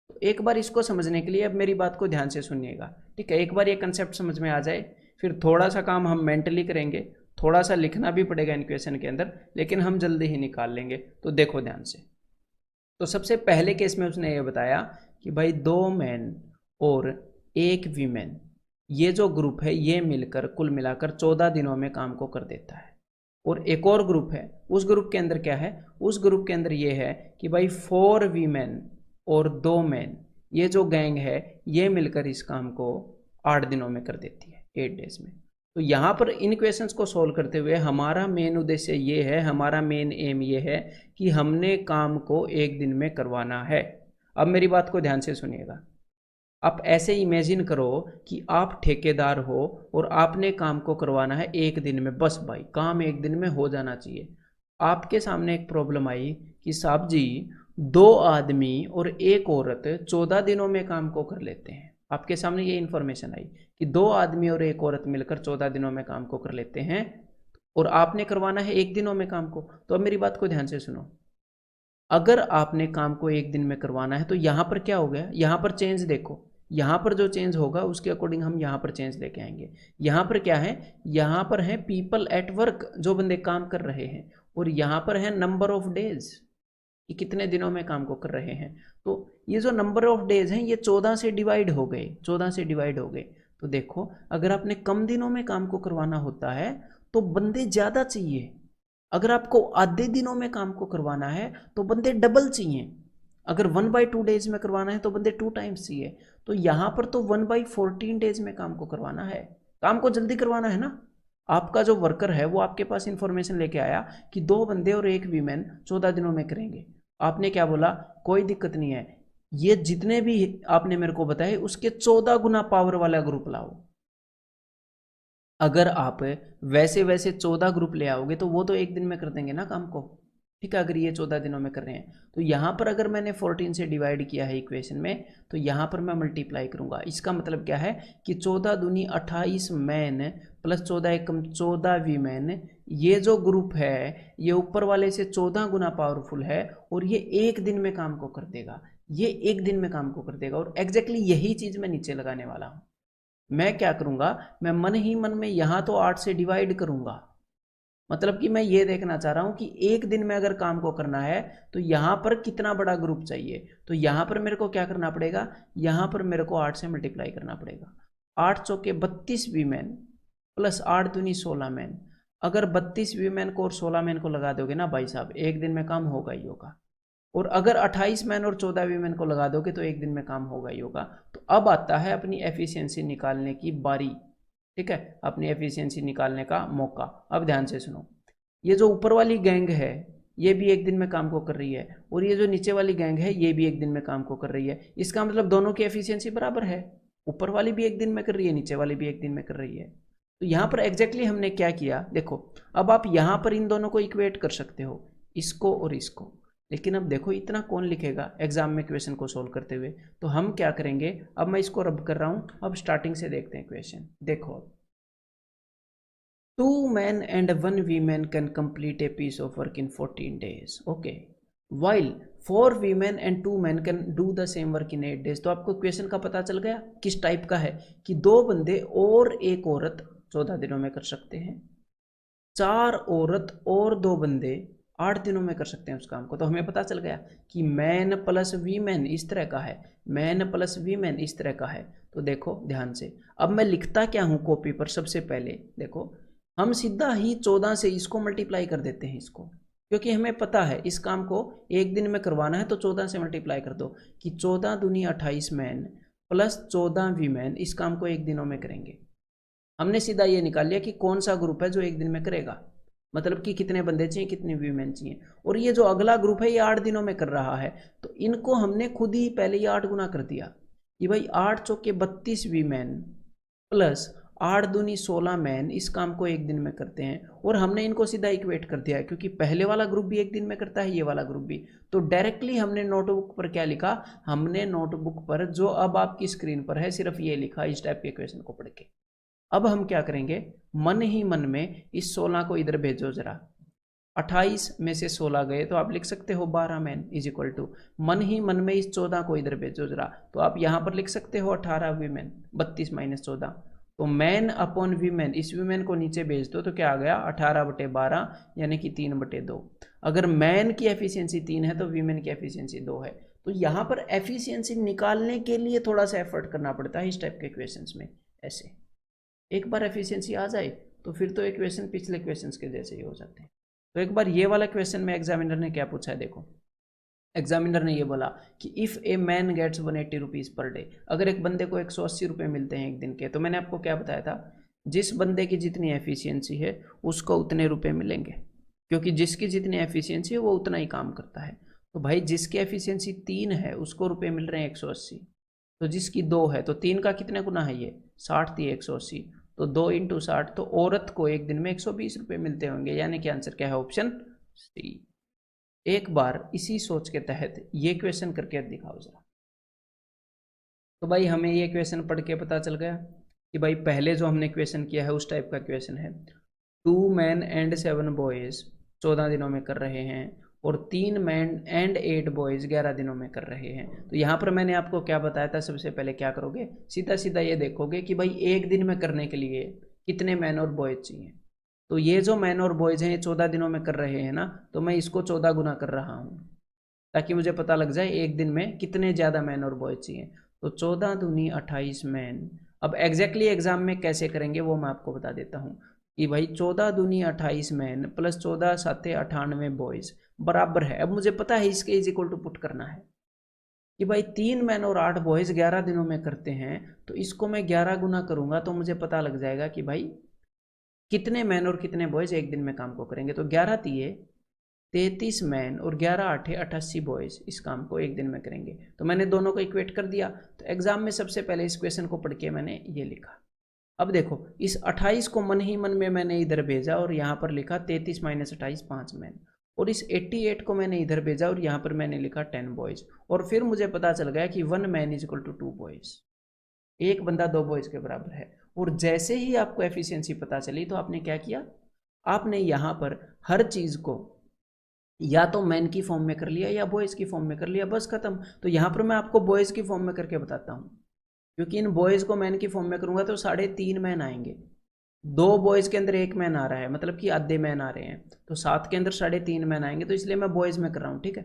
तो एक बार इसको समझने के लिए अब मेरी बात को ध्यान से सुनिएगा। ठीक है, एक बार ये कंसेप्ट समझ में आ जाए, फिर थोड़ा सा काम हम मेंटली करेंगे, थोड़ा सा लिखना भी पड़ेगा इन क्वेश्चन के अंदर, लेकिन हम जल्दी ही निकाल लेंगे। तो देखो ध्यान से। तो सबसे पहले केस में उसने ये बताया कि भाई 2 men और 1 woman, ये जो ग्रुप है ये मिलकर कुल मिलाकर 14 दिनों में काम को कर देता है। और एक और ग्रुप है, उस ग्रुप के अंदर क्या है, उस ग्रुप के अंदर ये है कि भाई 4 women और 2 men, ये जो गैंग है ये मिलकर इस काम को 8 दिनों में कर देती है, 8 days में। तो यहाँ पर इन क्वेश्चंस को सॉल्व करते हुए हमारा मेन उद्देश्य ये है, हमारा मेन एम ये है कि हमने काम को 1 दिन में करवाना है। अब मेरी बात को ध्यान से सुनिएगा। आप ऐसे इमेजिन करो कि आप ठेकेदार हो और आपने काम को करवाना है 1 दिन में, बस भाई काम 1 दिन में हो जाना चाहिए। आपके सामने एक प्रॉब्लम आई कि साहब जी 2 आदमी और 1 औरत 14 दिनों में काम को कर लेते हैं। आपके सामने ये इन्फॉर्मेशन आई कि 2 आदमी और 1 औरत मिलकर 14 दिनों में काम को कर लेते हैं, और आपने करवाना है 1 दिनों में काम को। तो अब मेरी बात को ध्यान से सुनो। अगर आपने काम को 1 दिन में करवाना है तो यहां पर क्या हो गया, यहां पर चेंज देखो, यहां पर जो चेंज होगा उसके अकॉर्डिंग हम यहां पर चेंज लेके आएंगे। यहां पर क्या है, यहां पर है पीपल एट वर्क, जो बंदे काम कर रहे हैं, और यहां पर है नंबर ऑफ डेज, कि कितने दिनों में काम को कर रहे हैं। तो ये जो नंबर ऑफ डेज हैं ये 14 से डिवाइड हो गए, 14 से डिवाइड हो गए। तो देखो अगर आपने कम दिनों में काम को करवाना होता है तो बंदे ज्यादा चाहिए, अगर आपको आधे दिनों में काम को करवाना है तो बंदे डबल चाहिए, अगर 1/2 डेज में करवाना है तो बंदे 2 टाइम्स चाहिए। तो यहां पर तो 1/14 डेज में काम को करवाना है, काम को जल्दी करवाना है ना। आपका जो वर्कर है वो आपके पास इंफॉर्मेशन लेके आया कि 2 बंदे और 1 वीमेन 14 दिनों में करेंगे। आपने क्या बोला, कोई दिक्कत नहीं है, ये जितने भी आपने मेरे को बताए उसके 14 गुना पावर वाला ग्रुप लाओ। अगर आप वैसे वैसे 14 ग्रुप ले आओगे तो वो तो 1 दिन में कर देंगे ना काम को। ठीक है, अगर ये 14 दिनों में कर रहे हैं तो यहाँ पर अगर मैंने 14 से डिवाइड किया है इक्वेशन में, तो यहाँ पर मैं मल्टीप्लाई करूंगा। इसका मतलब क्या है कि 14 दूनी 28 मैन प्लस 14 एकम 14 वीमेन, ये जो ग्रुप है ये ऊपर वाले से 14 गुना पावरफुल है, और ये 1 दिन में काम को कर देगा, ये 1 दिन में काम को कर देगा। और एग्जैक्टली यही चीज मैं नीचे लगाने वाला हूँ। मैं क्या करूंगा, मैं मन ही मन में यहाँ तो 8 से डिवाइड करूंगा। मतलब कि मैं ये देखना चाह रहा हूं कि 1 दिन में अगर काम को करना है तो यहां पर कितना बड़ा ग्रुप चाहिए। तो यहां पर मेरे को क्या करना पड़ेगा, यहां पर मेरे को 8 से मल्टीप्लाई करना पड़ेगा। 8 चौके 32 वीमेन प्लस 8 दूनी 16 मैन। अगर 32 वीमेन को और 16 मैन को लगा दोगे ना भाई साहब, 1 दिन में काम होगा ही होगा। और अगर 28 मैन और 14 वीमेन को लगा दोगे तो 1 दिन में काम होगा ही होगा। तो अब आता है अपनी एफिशिएंसी निकालने की बारी। ठीक है, अपनी एफिशिएंसी निकालने का मौका। अब ध्यान से सुनो, ये जो ऊपर वाली गैंग है ये भी 1 दिन में काम को कर रही है, और ये जो नीचे वाली गैंग है ये भी 1 दिन में काम को कर रही है। इसका मतलब दोनों की एफिशिएंसी बराबर है, ऊपर वाली भी 1 दिन में कर रही है, नीचे वाली भी 1 दिन में कर रही है। तो यहाँ पर एग्जैक्टली हमने क्या किया, देखो अब आप यहाँ पर इन दोनों को इक्वेट कर सकते हो, इसको और इसको। लेकिन अब देखो इतना कौन लिखेगा एग्जाम में क्वेश्चन को सोल्व करते हुए। तो हम क्या करेंगे, अब मैं इसको रब कर रहा हूँ, अब स्टार्टिंग से देखते हैं क्वेश्चन। देखो 2 men and 1 woman can complete a piece of work in 14 days. Okay. While 4 women and 2 men can do the same work in 8 days. तो आपको क्वेश्चन का पता चल गया किस टाइप का है कि 2 बंदे और एक औरत 14 दिनों में कर सकते हैं, 4 औरत और 2 बंदे 8 दिनों में कर सकते हैं उस काम को। तो हमें पता चल गया कि मैन प्लस वीमेन इस तरह का है, मैन प्लस वीमेन इस तरह का है। तो देखो ध्यान से, अब मैं लिखता क्या हूं कॉपी पर, सबसे पहले देखो हम सीधा ही 14 से इसको मल्टीप्लाई कर देते हैं इसको, क्योंकि हमें पता है इस काम को एक दिन में करवाना है, तो 14 से मल्टीप्लाई कर दो कि 14 दूनी 28 मैन प्लस 14 वीमेन इस काम को एक दिनों में करेंगे। हमने सीधा ये निकाल लिया कि कौन सा ग्रुप है जो एक दिन में करेगा, मतलब कि कितने बंदे चाहिए, कितने वीमेन चाहिए। और ये जो अगला ग्रुप है ये 8 दिनों में कर रहा है, तो इनको हमने खुद ही पहले ये 8 गुना कर दिया कि भाई 8 चौके 32 वीमेन प्लस 8 दूनी 16 मैन इस काम को एक दिन में करते हैं। और हमने इनको सीधा इक्वेट कर दिया है, क्योंकि पहले वाला ग्रुप भी एक दिन में करता है, ये वाला ग्रुप भी। तो डायरेक्टली हमने नोटबुक पर क्या लिखा, हमने नोटबुक पर जो अब आपकी स्क्रीन पर है सिर्फ ये लिखा इस टाइप के क्वेश्चन को पढ़ के। अब हम क्या करेंगे, मन ही मन में इस 16 को इधर भेजो जरा, 28 में से 16 गए तो आप लिख सकते हो 12 मैन इज इक्वल टू, मन ही मन में इस 14 को इधर भेजो जरा, तो आप यहाँ पर लिख सकते हो 18 वीमेन, 32 माइनस 14, तो मैन अपॉन वीमेन, इस वीमेन को नीचे भेज दो तो क्या आ गया 18/12 यानी कि 3/2। अगर मैन की एफिशिएंसी 3 है तो वीमेन की एफिशिएंसी 2 है। तो यहाँ पर एफिशिएंसी निकालने के लिए थोड़ा सा एफर्ट करना पड़ता है इस टाइप के क्वेश्चंस में। ऐसे एक बार एफिशिएंसी आ जाए तो फिर तो क्वेश्चन पिछले क्वेश्चंस के जैसे ही हो जाते हैं। तो एक बार ये वाला क्वेश्चन में एग्जामिनर ने क्या पूछा है, देखो एग्जामिनर ने ये बोला कि if a man gets 180 rupees per day, अगर एक बंदे को 180 रुपये मिलते हैं एक दिन के, तो मैंने आपको क्या बताया था, जिस बंदे की जितनी एफिशिएंसी है उसको उतने रुपए मिलेंगे, क्योंकि जिसकी जितनी एफिशिएंसी है वो उतना ही काम करता है। तो भाई जिसकी एफिशिएंसी 3 है उसको रुपये मिल रहे हैं 180, तो जिसकी 2 है तो 3 का कितने गुना है ये 60 थी 180, तो 2 × 60, तो औरत को एक दिन में 120 रुपये मिलते होंगे, यानी कि आंसर क्या है, ऑप्शन सी। एक बार इसी सोच के तहत ये क्वेश्चन करके दिखाओ जरा। तो भाई हमें ये क्वेश्चन पढ़ के पता चल गया कि भाई पहले जो हमने क्वेश्चन किया है उस टाइप का क्वेश्चन है, 2 men and 7 boys 14 दिनों में कर रहे हैं, और 3 men and 8 boys 11 दिनों में कर रहे हैं। तो यहाँ पर मैंने आपको क्या बताया था, सबसे पहले क्या करोगे, सीधा सीधा ये देखोगे कि भाई एक दिन में करने के लिए कितने मैन और बॉयज चाहिए। तो ये जो मैन और बॉयज हैं ये 14 दिनों में कर रहे हैं ना, तो मैं इसको 14 गुना कर रहा हूँ ताकि मुझे पता लग जाए एक दिन में कितने ज़्यादा मैन और बॉयज चाहिए। तो 14 दूनी 28 मैन। अब एग्जैक्टली एग्जाम में कैसे करेंगे वो मैं आपको बता देता हूँ कि भाई 14 दूनी 28 मैन प्लस 14 7 98 बॉयज बराबर है। अब मुझे पता है इसके इज इक्वल टू पुट करना है कि भाई 3 मैन और 8 बॉयज 11 दिनों में करते हैं, तो इसको मैं 11 गुना करूंगा तो मुझे पता लग जाएगा कि भाई कितने मैन और कितने बॉयज एक दिन में काम को करेंगे। तो 11 तिये 33 मैन और 11 8 88 बॉयज इस काम को एक दिन में करेंगे। तो मैंने दोनों को इक्वेट कर दिया। तो एग्जाम में सबसे पहले इस क्वेश्चन को पढ़ के मैंने ये लिखा। अब देखो इस 28 को मन ही मन में मैंने इधर भेजा और यहाँ पर लिखा 33 माइनस 28 5 मैन, और इस 88 को मैंने इधर भेजा और यहाँ पर मैंने लिखा 10 बॉयज, और फिर मुझे पता चल गया कि 1 man is equal to 2 boys, एक बंदा 2 बॉयज के बराबर है। और जैसे ही आपको एफिशिएंसी पता चली तो आपने क्या किया, आपने यहाँ पर हर चीज़ को या तो मैन की फॉर्म में कर लिया या बॉयज़ की फॉर्म में कर लिया, बस खत्म। तो यहाँ पर मैं आपको बॉयज़ की फॉर्म में करके बताता हूँ, क्योंकि इन बॉयज़ को मैन की फॉर्म में करूँगा तो 3.5 मैन आएंगे। 2 बॉयज़ के अंदर 1 मैन आ रहा है, मतलब कि आधे मैन आ रहे हैं, तो 7 के अंदर 3.5 मैन आएंगे, तो इसलिए मैं बॉयज़ में कर रहा हूँ, ठीक है।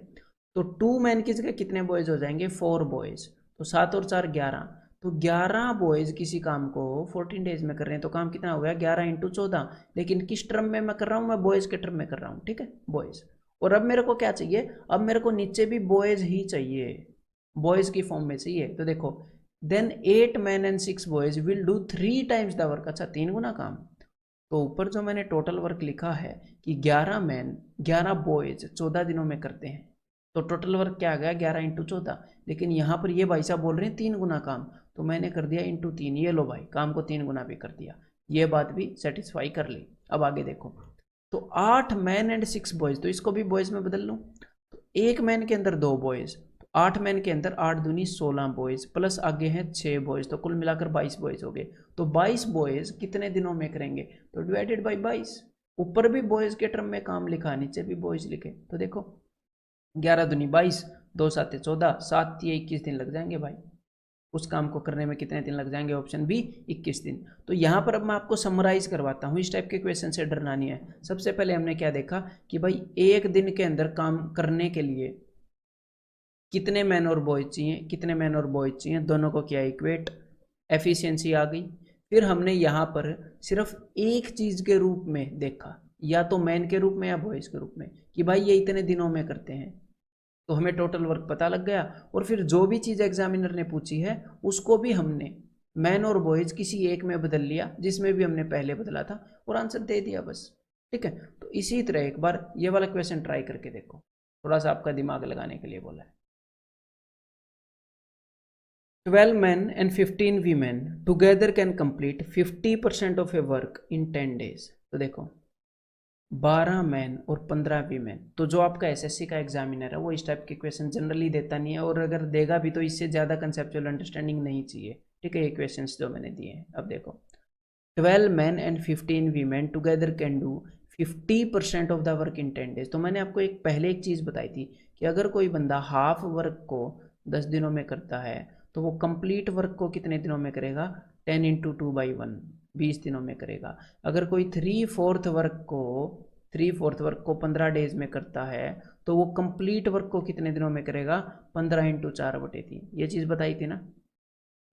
तो 2 मैन की जगह कितने बॉयज़ हो जाएंगे, 4 बॉयज़, तो 7 और 4 11, तो 11 बॉयज़ किसी काम को 14 डेज में कर रहे हैं, तो काम कितना हो गया 11 × 14। लेकिन किस टर्म में मैं कर रहा हूँ, मैं बॉयज़ के टर्म में कर रहा हूँ, ठीक है, बॉयज़। और अब मेरे को क्या चाहिए, अब मेरे को नीचे भी बॉयज़ ही चाहिए, बॉयज़ की फॉर्म में चाहिए। तो देखो then 8 man and 6 boys will do 3 times the work. अच्छा 3 गुना काम। तो ऊपर जो मैंने टोटल वर्क लिखा है कि 11 मैन 11 बॉयज़ 14 दिनों में करते हैं, तो टोटल वर्क क्या आ गया 11 × 14। लेकिन यहाँ पर ये भाई साहब बोल रहे हैं 3 गुना काम, तो मैंने कर दिया ×3। ये लो भाई काम को 3 गुना भी कर दिया, ये बात भी सेटिस्फाई कर ली। अब आगे देखो, तो 8 मैन एंड 6 बॉयज़, तो इसको भी बॉयज़ में बदल लूँ। तो 1 मैन के अंदर 2 बॉयज़, तो 8 मैन के अंदर 8 दूनी 16 बॉयज प्लस आगे हैं 6 बॉयज, तो कुल मिलाकर 22 बॉयज हो गए। तो 22 बॉयज कितने दिनों में करेंगे, तो डिवाइडेड बाई 22। ऊपर भी बॉयज के टर्म में काम लिखा, नीचे भी बॉयज लिखे, तो देखो 11 दूनी 22, 2 7 14, 7 21 दिन लग जाएंगे भाई। उस काम को करने में कितने दिन लग जाएंगे, ऑप्शन बी 21 दिन। तो यहाँ पर अब मैं आपको समराइज करवाता हूँ, इस टाइप के क्वेश्चन से डरना नहीं है। सबसे पहले हमने क्या देखा कि भाई एक दिन के अंदर काम करने के लिए कितने मैन और बॉयज चाहिए, कितने मैन और बॉयज चाहिए, दोनों को किया इक्वेट, एफिशिएंसी आ गई। फिर हमने यहाँ पर सिर्फ एक चीज़ के रूप में देखा, या तो मैन के रूप में या बॉयज के रूप में, कि भाई ये इतने दिनों में करते हैं, तो हमें टोटल वर्क पता लग गया। और फिर जो भी चीज़ एग्जामिनर ने पूछी है उसको भी हमने मैन और बॉयज किसी एक में बदल लिया, जिसमें भी हमने पहले बदला था, और आंसर दे दिया बस। ठीक है, तो इसी तरह एक बार ये वाला क्वेश्चन ट्राई करके देखो, थोड़ा सा आपका दिमाग लगाने के लिए बोला है। 12 men and 15 women together can complete 50% of a work in 10 days। तो देखो 12 मैन और 15 वीमेन, तो जो आपका एसएससी का एग्जामिनर है वो इस टाइप के क्वेश्चन जनरली देता नहीं है, और अगर देगा भी तो इससे ज़्यादा कंसेप्चुअल अंडरस्टैंडिंग नहीं चाहिए। ठीक है, ये क्वेश्चन जो मैंने दिए हैं, अब देखो 12 man and 15 women together can do 50% of the work in 10 days. तो मैंने आपको पहले एक चीज़ बताई थी कि अगर कोई बंदा हाफ वर्क को 10 दिनों में करता है तो वो कंप्लीट वर्क को कितने दिनों में करेगा, 10 × 2/1, 20 दिनों में करेगा। अगर कोई 3/4 वर्क को 15 डेज में करता है तो वो कंप्लीट वर्क को कितने दिनों में करेगा, 15 × 4/3। ये चीज़ बताई थी ना,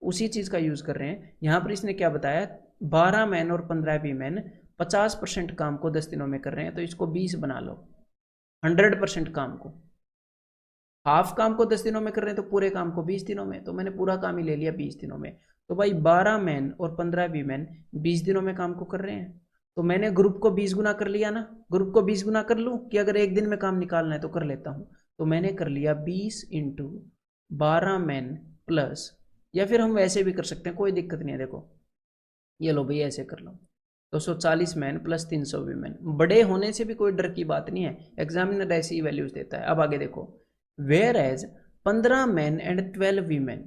उसी चीज़ का यूज़ कर रहे हैं यहाँ पर। इसने क्या बताया, 12 मैन और 15 वीमेन 50% काम को 10 दिनों में कर रहे हैं, तो इसको 20 बना लो। 100% काम को, हाफ काम को 10 दिनों में कर रहे हैं तो पूरे काम को 20 दिनों में, तो मैंने पूरा काम ही ले लिया 20 दिनों में। तो भाई 12 मैन और 15 वीमेन 20 दिनों में काम को कर रहे हैं, तो मैंने ग्रुप को 20 गुना कर लिया ना। ग्रुप को 20 गुना कर लूँ कि अगर एक दिन में काम निकालना है तो कर लेता हूँ। तो मैंने कर लिया 20 × 12 मैन प्लस, या फिर हम वैसे भी कर सकते हैं, कोई दिक्कत नहीं है। देखो ये लो भाई, ऐसे कर लो 240 मैन प्लस 300 वीमेन। बड़े होने से भी कोई डर की बात नहीं है, एग्जामिनर ऐसी ही वैल्यूज देता है। अब आगे देखो, whereas 15 man and 12 women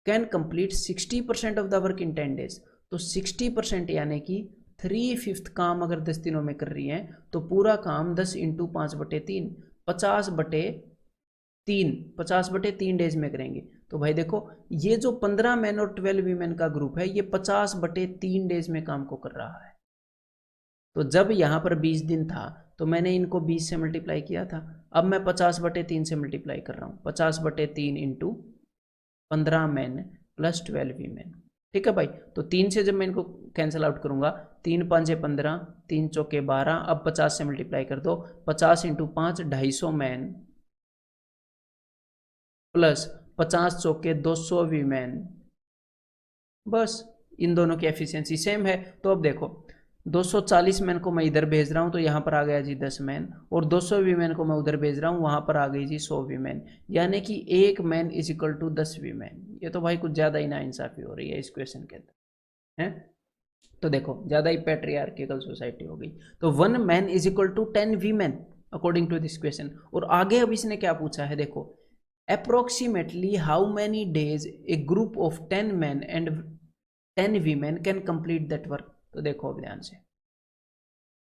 can complete 60% of the work in 10 days. तो 60% यानी कि 3/5 काम अगर 10 दिनों में कर रही हैं तो पूरा काम 10 × 5/3, 50/3 डेज में करेंगे। तो भाई देखो ये जो 15 मैन और 12 वीमेन का ग्रुप है ये 50/3 डेज में काम को कर रहा है। तो जब यहाँ पर 20 दिन था तो मैंने इनको 20 से मल्टीप्लाई किया था, अब मैं 50/3 से मल्टीप्लाई कर रहा हूँ, 50/3 × 15 मैन प्लस 12 वीमेन। ठीक है भाई, तो 3 से जब मैं इनको कैंसिल आउट करूंगा, 3 × 5 = 15, 3 × 4 = 12, अब 50 से मल्टीप्लाई कर दो, 50 × 5 250 मैन प्लस 50 × 200 वीमेन। बस इन दोनों की एफिशिएंसी सेम है। तो अब देखो 240 मैन को मैं इधर भेज रहा हूँ तो यहाँ पर आ गया जी 10 मैन, और 200 वीमेन को मैं उधर भेज रहा हूँ, वहाँ पर आ गई जी 100 वीमेन, यानी कि 1 मैन = 10 वीमेन। ये तो भाई कुछ ज़्यादा ही नाइंसाफ़ी हो रही है इस क्वेश्चन के अंदर है। तो देखो ज़्यादा ही पैट्रियार्किकल सोसाइटी हो गई। तो 1 man = 10 women according to this question. और आगे अब इसने क्या पूछा है, देखो approximately how many days a group of 10 man and 10 women can complete that work. तो देखो अब ध्यान से,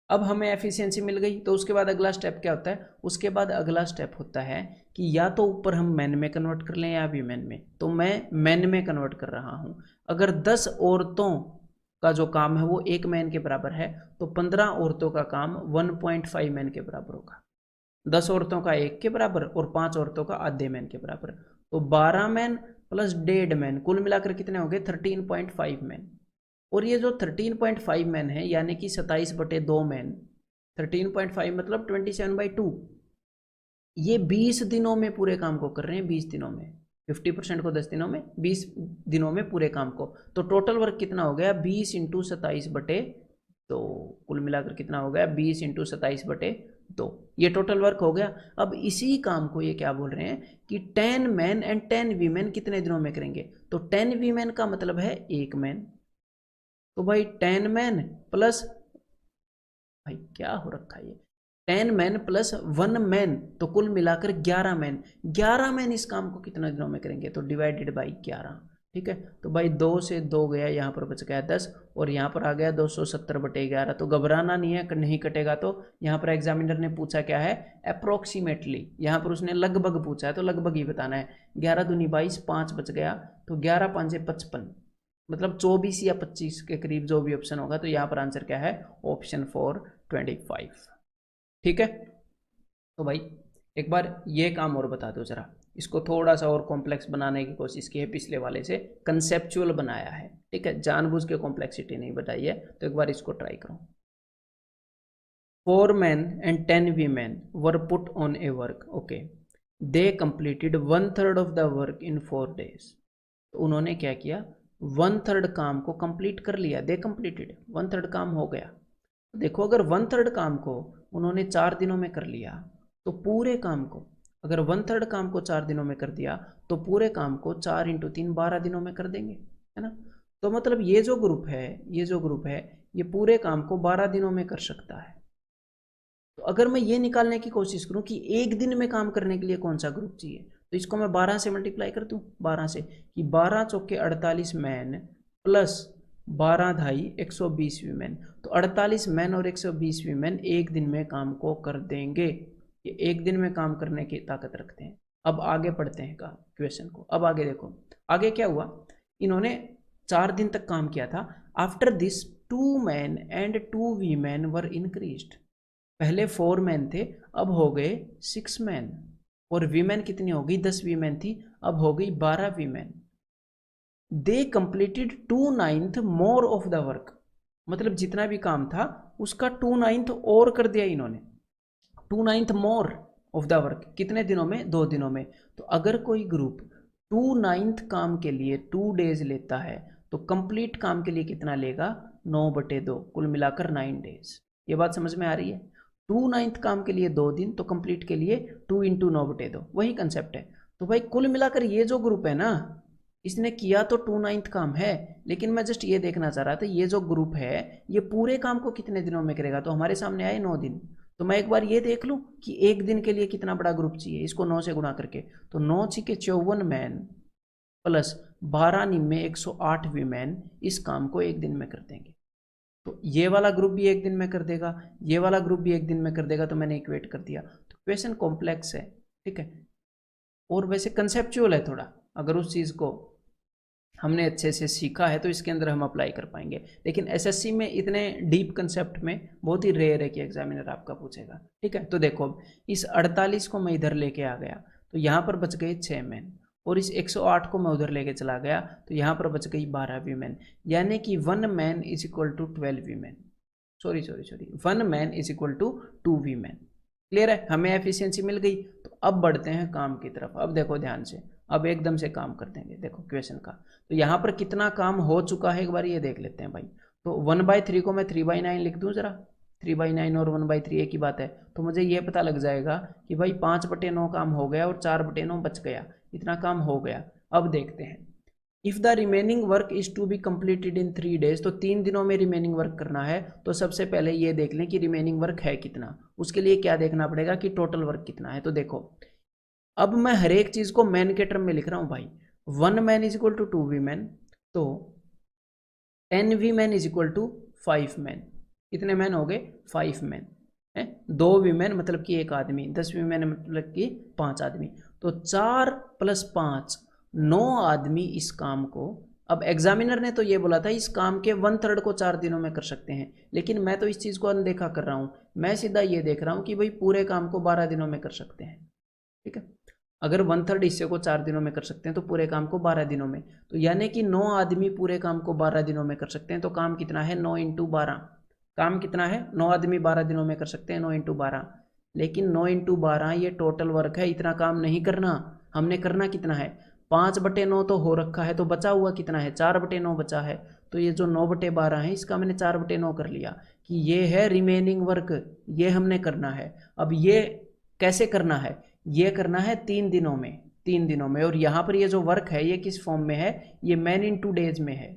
अब हमें एफिशिएंसी मिल गई, तो उसके बाद अगला स्टेप क्या होता है, उसके बाद अगला स्टेप होता है कि या तो ऊपर हम मैन में कन्वर्ट कर लें या वीमेन में। तो मैं मैन में कन्वर्ट कर रहा हूँ। अगर 10 औरतों का जो काम है वो 1 मैन के बराबर है तो 15 औरतों का काम 1.5 मैन के बराबर होगा। 10 औरतों का 1 के बराबर और 5 औरतों का आधे मैन के बराबर। तो 12 मैन प्लस 1.5 मैन, कुल मिलाकर कितने हो गए, 13.5 मैन। और ये जो 13.5 मैन है यानी कि 27/2 मैन, 13.5 मतलब 27/2, ये 20 दिनों में पूरे काम को कर रहे हैं। 20 दिनों में 50% को 10 दिनों में, 20 दिनों में पूरे काम को। तो टोटल वर्क कितना हो गया, 20 × 27/2, कुल मिलाकर कितना हो गया, 20 × 27/2, ये टोटल वर्क हो गया। अब इसी काम को ये क्या बोल रहे हैं कि 10 मैन एंड 10 वीमेन कितने दिनों में करेंगे। तो 10 वीमेन का मतलब है 1 मैन, तो भाई 10 मैन प्लस, भाई क्या हो रखा है ये, 10 मैन प्लस 1 मैन, तो कुल मिलाकर 11 मैन। 11 मैन इस काम को कितने दिनों में करेंगे, तो डिवाइडेड बाई 11। ठीक है, तो भाई 2 से 2 गया, यहाँ पर बच गया 10 और यहाँ पर आ गया 270/11। तो घबराना नहीं है, नहीं कटेगा। तो यहाँ पर एग्जामिनर ने पूछा क्या है, अप्रोक्सीमेटली, यहाँ पर उसने लगभग पूछा है तो लगभग ही बताना है। 11 दूनी 22, 5 बच गया, तो 11 5 55, मतलब 24 या 25 के करीब जो भी ऑप्शन होगा। तो यहाँ पर आंसर क्या है, ऑप्शन 4 25। ठीक है, तो भाई एक बार ये काम और बता दो जरा, इसको थोड़ा सा और कॉम्प्लेक्स बनाने की कोशिश की है, पिछले वाले से कंसेप्चुअल बनाया है। ठीक है, जानबूझ के कॉम्प्लेक्सिटी नहीं बताई है, तो एक बार इसको ट्राई करो। 4 men and 10 women were put on a work. Okay, they completed 1/3 of the work in 4 days. तो उन्होंने क्या किया, 1/3 काम को कंप्लीट कर लिया, दे कंप्लीटेड, 1/3 काम हो गया। देखो अगर 1/3 काम को उन्होंने 4 दिनों में कर लिया, तो पूरे काम को, अगर 1/3 काम को 4 दिनों में कर दिया, तो पूरे काम को 4 × 3 12 दिनों में कर देंगे, है ना। तो मतलब ये जो ग्रुप है, ये पूरे काम को 12 दिनों में कर सकता है। तो अगर मैं ये निकालने की कोशिश करूं कि एक दिन में काम करने के लिए कौन सा ग्रुप चाहिए, तो इसको मैं 12 से मल्टीप्लाई कर दूं, 12 से, कि 12 चौके 48 मैन प्लस 12 ढाई 120 वीमेन। तो 48 मैन और 120 वीमेन एक दिन में काम को कर देंगे, ये एक दिन में काम करने की ताकत रखते हैं। अब आगे पढ़ते हैं का क्वेश्चन को। अब आगे देखो, आगे क्या हुआ, इन्होंने 4 दिन तक काम किया था। After this 2 man and 2 women were increased. पहले 4 मैन थे, अब हो गए 6 मैन, और वीमेन कितनी हो गई, 10 वीमेन थी, अब हो गई 12 women. They completed 2/9 more of the work, मतलब जितना भी काम था उसका 2/9 और कर दिया इन्होंने, 2/9 मोर ऑफ द वर्क, कितने दिनों में, 2 दिनों में। तो अगर कोई ग्रुप 2/9 काम के लिए 2 डेज लेता है, तो कंप्लीट काम के लिए कितना लेगा, 9/2, कुल मिलाकर 9 डेज। ये बात समझ में आ रही है, 2/9 काम के लिए 2 दिन, तो कंप्लीट के लिए 2 × 9/2, वही कंसेप्ट है। तो भाई कुल मिलाकर ये जो ग्रुप है ना, इसने किया तो 2/9 काम है, लेकिन मैं जस्ट ये देखना चाह रहा था ये जो ग्रुप है ये पूरे काम को कितने दिनों में करेगा। तो हमारे सामने आए 9 दिन, तो मैं एक बार ये देख लूं कि एक दिन के लिए कितना बड़ा ग्रुप चाहिए, इसको 9 से गुणा करके। तो 9 × 54 मैन प्लस 12 × 108 वीमेन इस काम को एक दिन में कर देंगे। तो ये वाला ग्रुप भी एक दिन में कर देगा, ये वाला ग्रुप भी एक दिन में कर देगा, तो मैंने इक्वेट कर दिया। तो क्वेश्चन कॉम्प्लेक्स है, ठीक है, और वैसे कंसेप्चुअल है थोड़ा। अगर उस चीज़ को हमने अच्छे से सीखा है तो इसके अंदर हम अप्लाई कर पाएंगे, लेकिन एसएससी में इतने डीप कंसेप्ट में बहुत ही रेयर है कि एग्जामिनर आपका पूछेगा। ठीक है, तो देखो इस 48 को मैं इधर लेके आ गया, तो यहाँ पर बच गए 6 मैन, और इस 108 को मैं उधर लेके चला गया, तो यहाँ पर बच गई 12 वीमेन, यानी कि 1 man is equal to 12 women, sorry 1 man is equal to 2 women. Clear है, हमें एफिशिएंसी मिल गई। तो अब बढ़ते हैं काम की तरफ। अब देखो ध्यान से, अब एकदम से काम कर देंगे। देखो क्वेश्चन का, तो यहाँ पर कितना काम हो चुका है एक बार ये देख लेते हैं भाई। तो 1/3 को मैं 3/9 लिख दूँ जरा, 3/9 और 1/3 एक ही बात है। तो मुझे ये पता लग जाएगा कि भाई 5/9 काम हो गया और 4/9 बच गया, इतना काम हो गया। अब देखते हैं, if the remaining work is to be completed in 3 days, तो 3 दिनों में रिमेनिंग वर्क करना है। तो सबसे पहले ये देख लें कि रिमेनिंग वर्क है कितना। उसके लिए क्या देखना पड़ेगा कि टोटल वर्क कितना है। तो देखो अब मैं हर एक चीज़ को मैन के टर्म में लिख रहा हूँ भाई। 1 man is equal to 2 women, तो 10 women is equal to 5 man. कितने मैन हो गए, 5 मैन है, 2 वीमेन मतलब कि 1 आदमी, 10 वीमेन मतलब कि 5 आदमी। तो 4 + 5 9 आदमी इस काम को, अब एग्जामिनर ने तो ये बोला था इस काम के 1/3 को 4 दिनों में कर सकते हैं, लेकिन मैं तो इस चीज़ को अनदेखा कर रहा हूँ। मैं सीधा ये देख रहा हूँ कि भाई पूरे काम को 12 दिनों में कर सकते हैं। ठीक है, अगर 1/3 हिस्से को 4 दिनों में कर सकते हैं तो पूरे काम को 12 दिनों में, तो यानी कि 9 आदमी पूरे काम को 12 दिनों में कर सकते हैं। तो काम कितना है, 9 × 12, काम कितना है, 9 आदमी 12 दिनों में कर सकते हैं, 9 × 12। लेकिन 9 × 12 ये टोटल वर्क है, इतना काम नहीं करना। हमने करना कितना है, 5/9 तो हो रखा है, तो बचा हुआ कितना है, 4/9 बचा है। तो ये जो 9/12 है इसका मैंने 4/9 कर लिया कि ये है रिमेनिंग वर्क, ये हमने करना है। अब ये कैसे करना है, ये करना है 3 दिनों में, 3 दिनों में। और यहाँ पर ये जो वर्क है ये किस फॉर्म में है, ये मैन इन 2 डेज में है।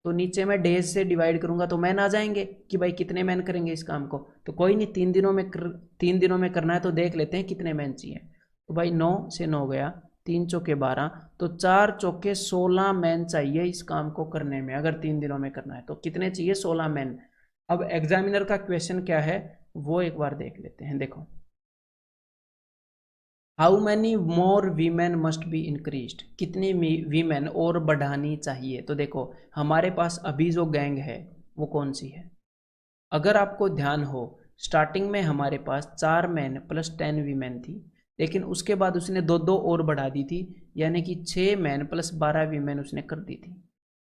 तो नीचे मैं डेज से डिवाइड करूंगा तो मैन आ जाएंगे कि भाई कितने मैन करेंगे इस काम को। तो कोई नहीं, 3 दिनों में करना है तो देख लेते हैं कितने मैन चाहिए। तो भाई 9 से 9 गया, 3 चौके 12, तो 4 चौके 16 मैन चाहिए इस काम को करने में। अगर 3 दिनों में करना है तो कितने चाहिए, 16 मैन। अब एग्जामिनर का क्वेश्चन क्या है वो एक बार देख लेते हैं। देखो, how many more women must be increased, कितनी वीमेन और बढ़ानी चाहिए। तो देखो हमारे पास अभी जो गैंग है वो कौन सी है। अगर आपको ध्यान हो, स्टार्टिंग में हमारे पास 4 मैन प्लस 10 वीमेन थी, लेकिन उसके बाद उसने दो दो और बढ़ा दी थी, यानी कि 6 मैन प्लस 12 वीमेन उसने कर दी थी।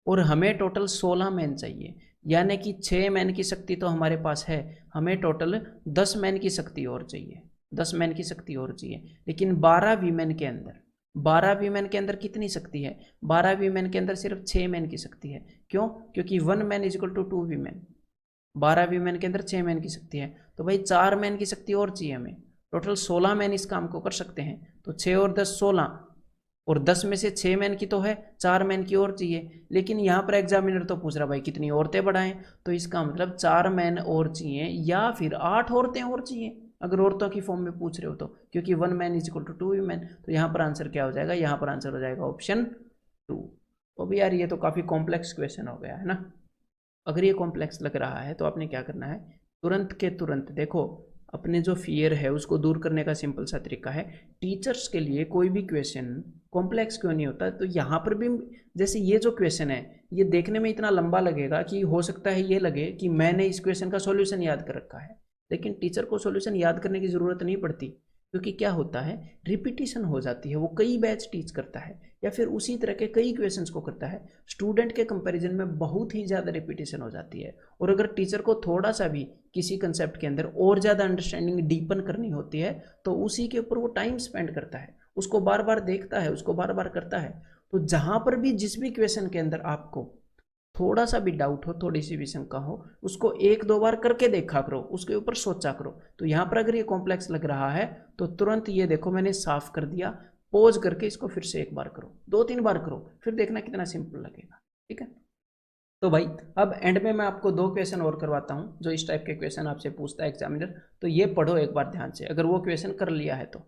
और हमें टोटल 16 मैन चाहिए, यानी कि 6 मैन की शक्ति तो हमारे पास है, हमें टोटल 10 मैन की शक्ति और चाहिए, 10 मैन की शक्ति और चाहिए। लेकिन 12 वीमेन के अंदर, 12 वीमेन के अंदर कितनी शक्ति है, 12 वीमेन के अंदर सिर्फ 6 मैन की शक्ति है। क्यों? क्योंकि 1 man is equal to 2 women. 12 women के अंदर 6 मैन की शक्ति है, तो भाई 4 मैन की शक्ति और चाहिए हमें। टोटल 16 मैन इस काम को कर सकते हैं। तो 6 और 10 16, और 10 में से 6 मैन की तो है, 4 मैन की और चाहिए। लेकिन यहाँ पर एग्जामिनर तो पूछ रहा भाई कितनी औरतें बढ़ाएं, तो इसका मतलब 4 मैन और चाहिए या फिर 8 औरतें और चाहिए, अगर औरतों की फॉर्म में पूछ रहे हो तो। क्योंकि 1 man is equal to 2 women, तो यहाँ पर आंसर क्या हो जाएगा, यहाँ पर आंसर हो जाएगा ऑप्शन 2। तो भी यार ये तो काफ़ी कॉम्प्लेक्स क्वेश्चन हो गया है ना। अगर ये कॉम्प्लेक्स लग रहा है तो आपने क्या करना है, तुरंत के तुरंत देखो, अपने जो फियर है उसको दूर करने का सिंपल सा तरीका है। टीचर्स के लिए कोई भी क्वेश्चन कॉम्प्लेक्स क्यों नहीं होता, तो यहाँ पर भी जैसे ये जो क्वेश्चन है ये देखने में इतना लंबा लगेगा कि हो सकता है ये लगे कि मैंने इस क्वेश्चन का सॉल्यूशन याद कर रखा है, लेकिन टीचर को सॉल्यूशन याद करने की ज़रूरत नहीं पड़ती। क्योंकि क्या होता है, रिपीटिशन हो जाती है, वो कई बैच टीच करता है या फिर उसी तरह के कई क्वेश्चंस को करता है। स्टूडेंट के कंपैरिजन में बहुत ही ज़्यादा रिपीटिशन हो जाती है। और अगर टीचर को थोड़ा सा भी किसी कंसेप्ट के अंदर और ज़्यादा अंडरस्टैंडिंग डीपन करनी होती है तो उसी के ऊपर वो टाइम स्पेंड करता है, उसको बार बार देखता है, उसको बार बार करता है। तो जहाँ पर भी जिस भी क्वेश्चन के अंदर आपको थोड़ा सा भी डाउट हो, थोड़ी सी भी शंका हो, उसको 1-2 बार करके देखा करो, उसके ऊपर सोचा करो। तो यहाँ पर अगर ये कॉम्प्लेक्स लग रहा है तो तुरंत ये देखो मैंने साफ कर दिया, पॉज करके इसको फिर से एक बार करो, 2-3 बार करो, फिर देखना कितना सिंपल लगेगा। ठीक है, तो भाई अब एंड में मैं आपको 2 क्वेश्चन और करवाता हूँ जो इस टाइप के क्वेश्चन आपसे पूछता है एग्जामिनर। तो ये पढ़ो एक बार ध्यान से, अगर वो क्वेश्चन कर लिया है तो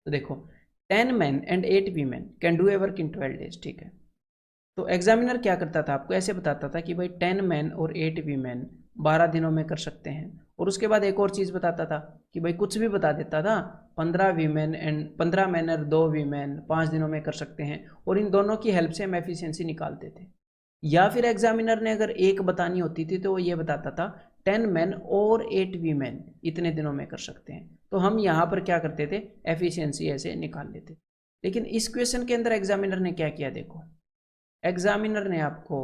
देखो, 10 men and 8 women can do A work in 12 days। ठीक है, तो एग्जामिनर क्या करता था, आपको ऐसे बताता था कि भाई 10 मैन और 8 वीमेन 12 दिनों में कर सकते हैं। और उसके बाद एक और चीज़ बताता था कि भाई कुछ भी बता देता था, 15 मैन और 2 वीमेन 5 दिनों में कर सकते हैं। और इन दोनों की हेल्प से हम एफिशिएंसी निकालते थे। या फिर एग्जामिनर ने अगर एक बतानी होती थी तो वो ये बताता था 10 मैन और 8 वीमेन इतने दिनों में कर सकते हैं। तो हम यहाँ पर क्या करते थे, एफिशिएंसी ऐसे निकाल लेते। लेकिन इस क्वेश्चन के अंदर एग्जामिनर ने क्या किया, देखो एग्जामिनर ने आपको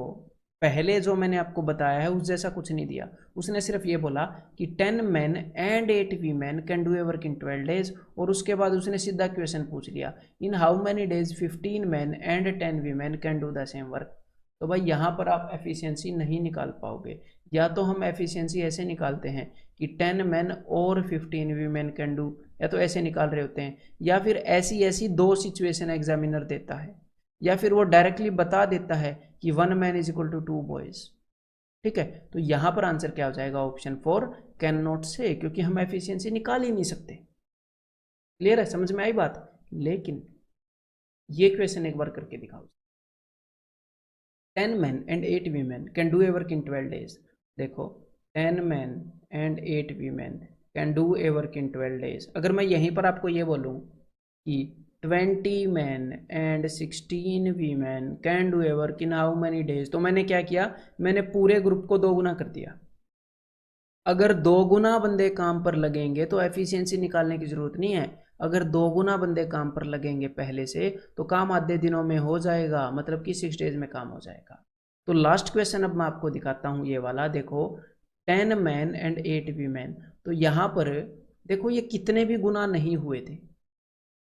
पहले जो मैंने आपको बताया है उस जैसा कुछ नहीं दिया। उसने सिर्फ ये बोला कि 10 man and 8 women can do A work in 12 days। और उसके बाद उसने सीधा क्वेश्चन पूछ लिया, in how many days 15 man and 10 women can do the same work. तो भाई यहाँ पर आप एफिशिएंसी नहीं निकाल पाओगे। या तो हम एफिशिएंसी ऐसे निकालते हैं कि 10 मैन और 15 वीमेन कैन डू, या तो ऐसे निकाल रहे होते हैं, या फिर ऐसी ऐसी 2 सिचुएशन एग्जामिनर देता है, या फिर वो डायरेक्टली बता देता है कि 1 man is equal to 2 boys. ठीक है, तो यहां पर आंसर क्या हो जाएगा, ऑप्शन 4 कैन नॉट से, क्योंकि हम एफिशिएंसी निकाल ही नहीं सकते। क्लियर है, समझ में आई बात। लेकिन ये क्वेश्चन एक बार करके दिखाओ, 10 man and 8 women can do A work in 12 days। देखो 10 man and 8 women can do A work in 12 days। अगर मैं यहीं पर आपको ये बोलूं कि 20 man and 16 women can do A work in how many days, तो मैंने क्या किया, मैंने पूरे ग्रुप को 2 गुना कर दिया। अगर 2 गुना बंदे काम पर लगेंगे तो एफिशिएंसी निकालने की जरूरत नहीं है। अगर 2 गुना बंदे काम पर लगेंगे पहले से तो काम आधे दिनों में हो जाएगा, मतलब कि 6 days में काम हो जाएगा। तो लास्ट क्वेश्चन अब मैं आपको दिखाता हूँ, ये वाला देखो 10 मैन एंड 8 वीमेन। तो यहाँ पर देखो ये कितने भी गुना नहीं हुए थे,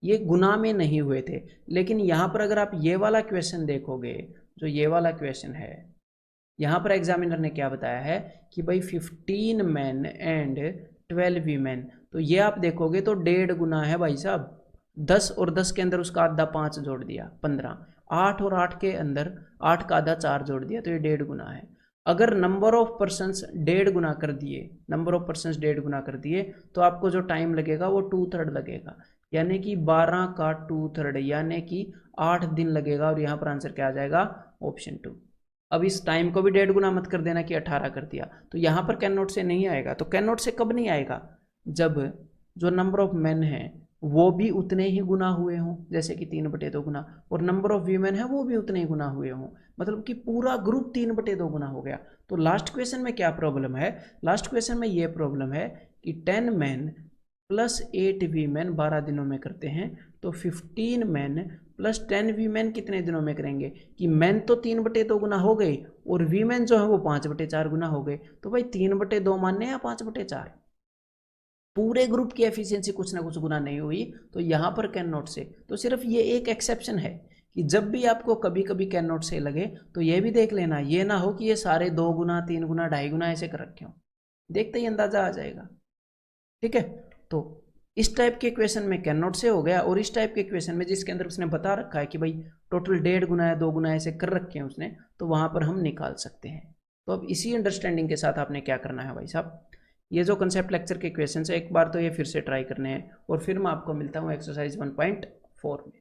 ये गुना में नहीं हुए थे। लेकिन यहाँ पर अगर आप ये वाला क्वेश्चन देखोगे, जो ये वाला क्वेश्चन है, यहाँ पर एग्जामिनर ने क्या बताया है कि भाई 15 मैन एंड 12 वीमेन। तो ये आप देखोगे तो 1.5 गुना है भाई साहब। 10 और 10 के अंदर उसका आधा 5 जोड़ दिया, 15। 8 और 8 के अंदर 8 का आधा 4 जोड़ दिया तो ये 1.5 गुना है। अगर नंबर ऑफ पर्सन्स 1.5 गुना कर दिए, नंबर ऑफ पर्सन्स 1.5 गुना कर दिए तो आपको जो टाइम लगेगा वो 2/3 लगेगा, यानी कि 12 का 2/3 यानी कि 8 दिन लगेगा। और यहाँ पर आंसर क्या आ जाएगा? ऑप्शन 2। अब इस टाइम को भी 1.5 गुना मत कर देना कि 18 कर दिया, तो यहाँ पर कैन नॉट से नहीं आएगा। तो कैन नॉट से कब नहीं आएगा? जब जो नंबर ऑफ मेन है वो भी उतने ही गुना हुए हों, जैसे कि 3/2 गुना, और नंबर ऑफ वीमेन है वो भी उतने ही गुना हुए हों, मतलब कि पूरा ग्रुप 3/2 गुना हो गया। तो लास्ट क्वेश्चन में क्या प्रॉब्लम है? लास्ट क्वेश्चन में ये प्रॉब्लम है कि 10 मैन प्लस 8 वीमेन 12 दिनों में करते हैं, तो 15 मैन प्लस 10 वीमेन कितने दिनों में करेंगे? कि मैन तो 3/2 गुना हो गए और वीमेन जो है वो 5/4 गुना हो गए। तो भाई 3/2 मानने या 5/4? पूरे ग्रुप की एफिशिएंसी कुछ ना कुछ गुना नहीं हुई, तो यहाँ पर कैन नॉट से। तो सिर्फ ये एक एक्सेप्शन है कि जब भी आपको कभी कभी कैन नॉट से लगे तो ये भी देख लेना, ये ना हो कि ये सारे 2 गुना 3 गुना 2.5 गुना ऐसे कर रखे हो, देखते ही अंदाजा आ जाएगा। ठीक है, तो इस टाइप के क्वेश्चन में कैन नॉट से हो गया, और इस टाइप के क्वेश्चन में जिसके अंदर उसने बता रखा है कि भाई टोटल 1.5 गुना या 2 गुना ऐसे कर रखे हैं उसने, तो वहां पर हम निकाल सकते हैं। तो अब इसी अंडरस्टैंडिंग के साथ आपने क्या करना है भाई साहब, ये जो कंसेप्ट लेक्चर के क्वेश्चन है एक बार तो ये फिर से ट्राई करने हैं, और फिर मैं आपको मिलता हूँ एक्सरसाइज 1.4 में।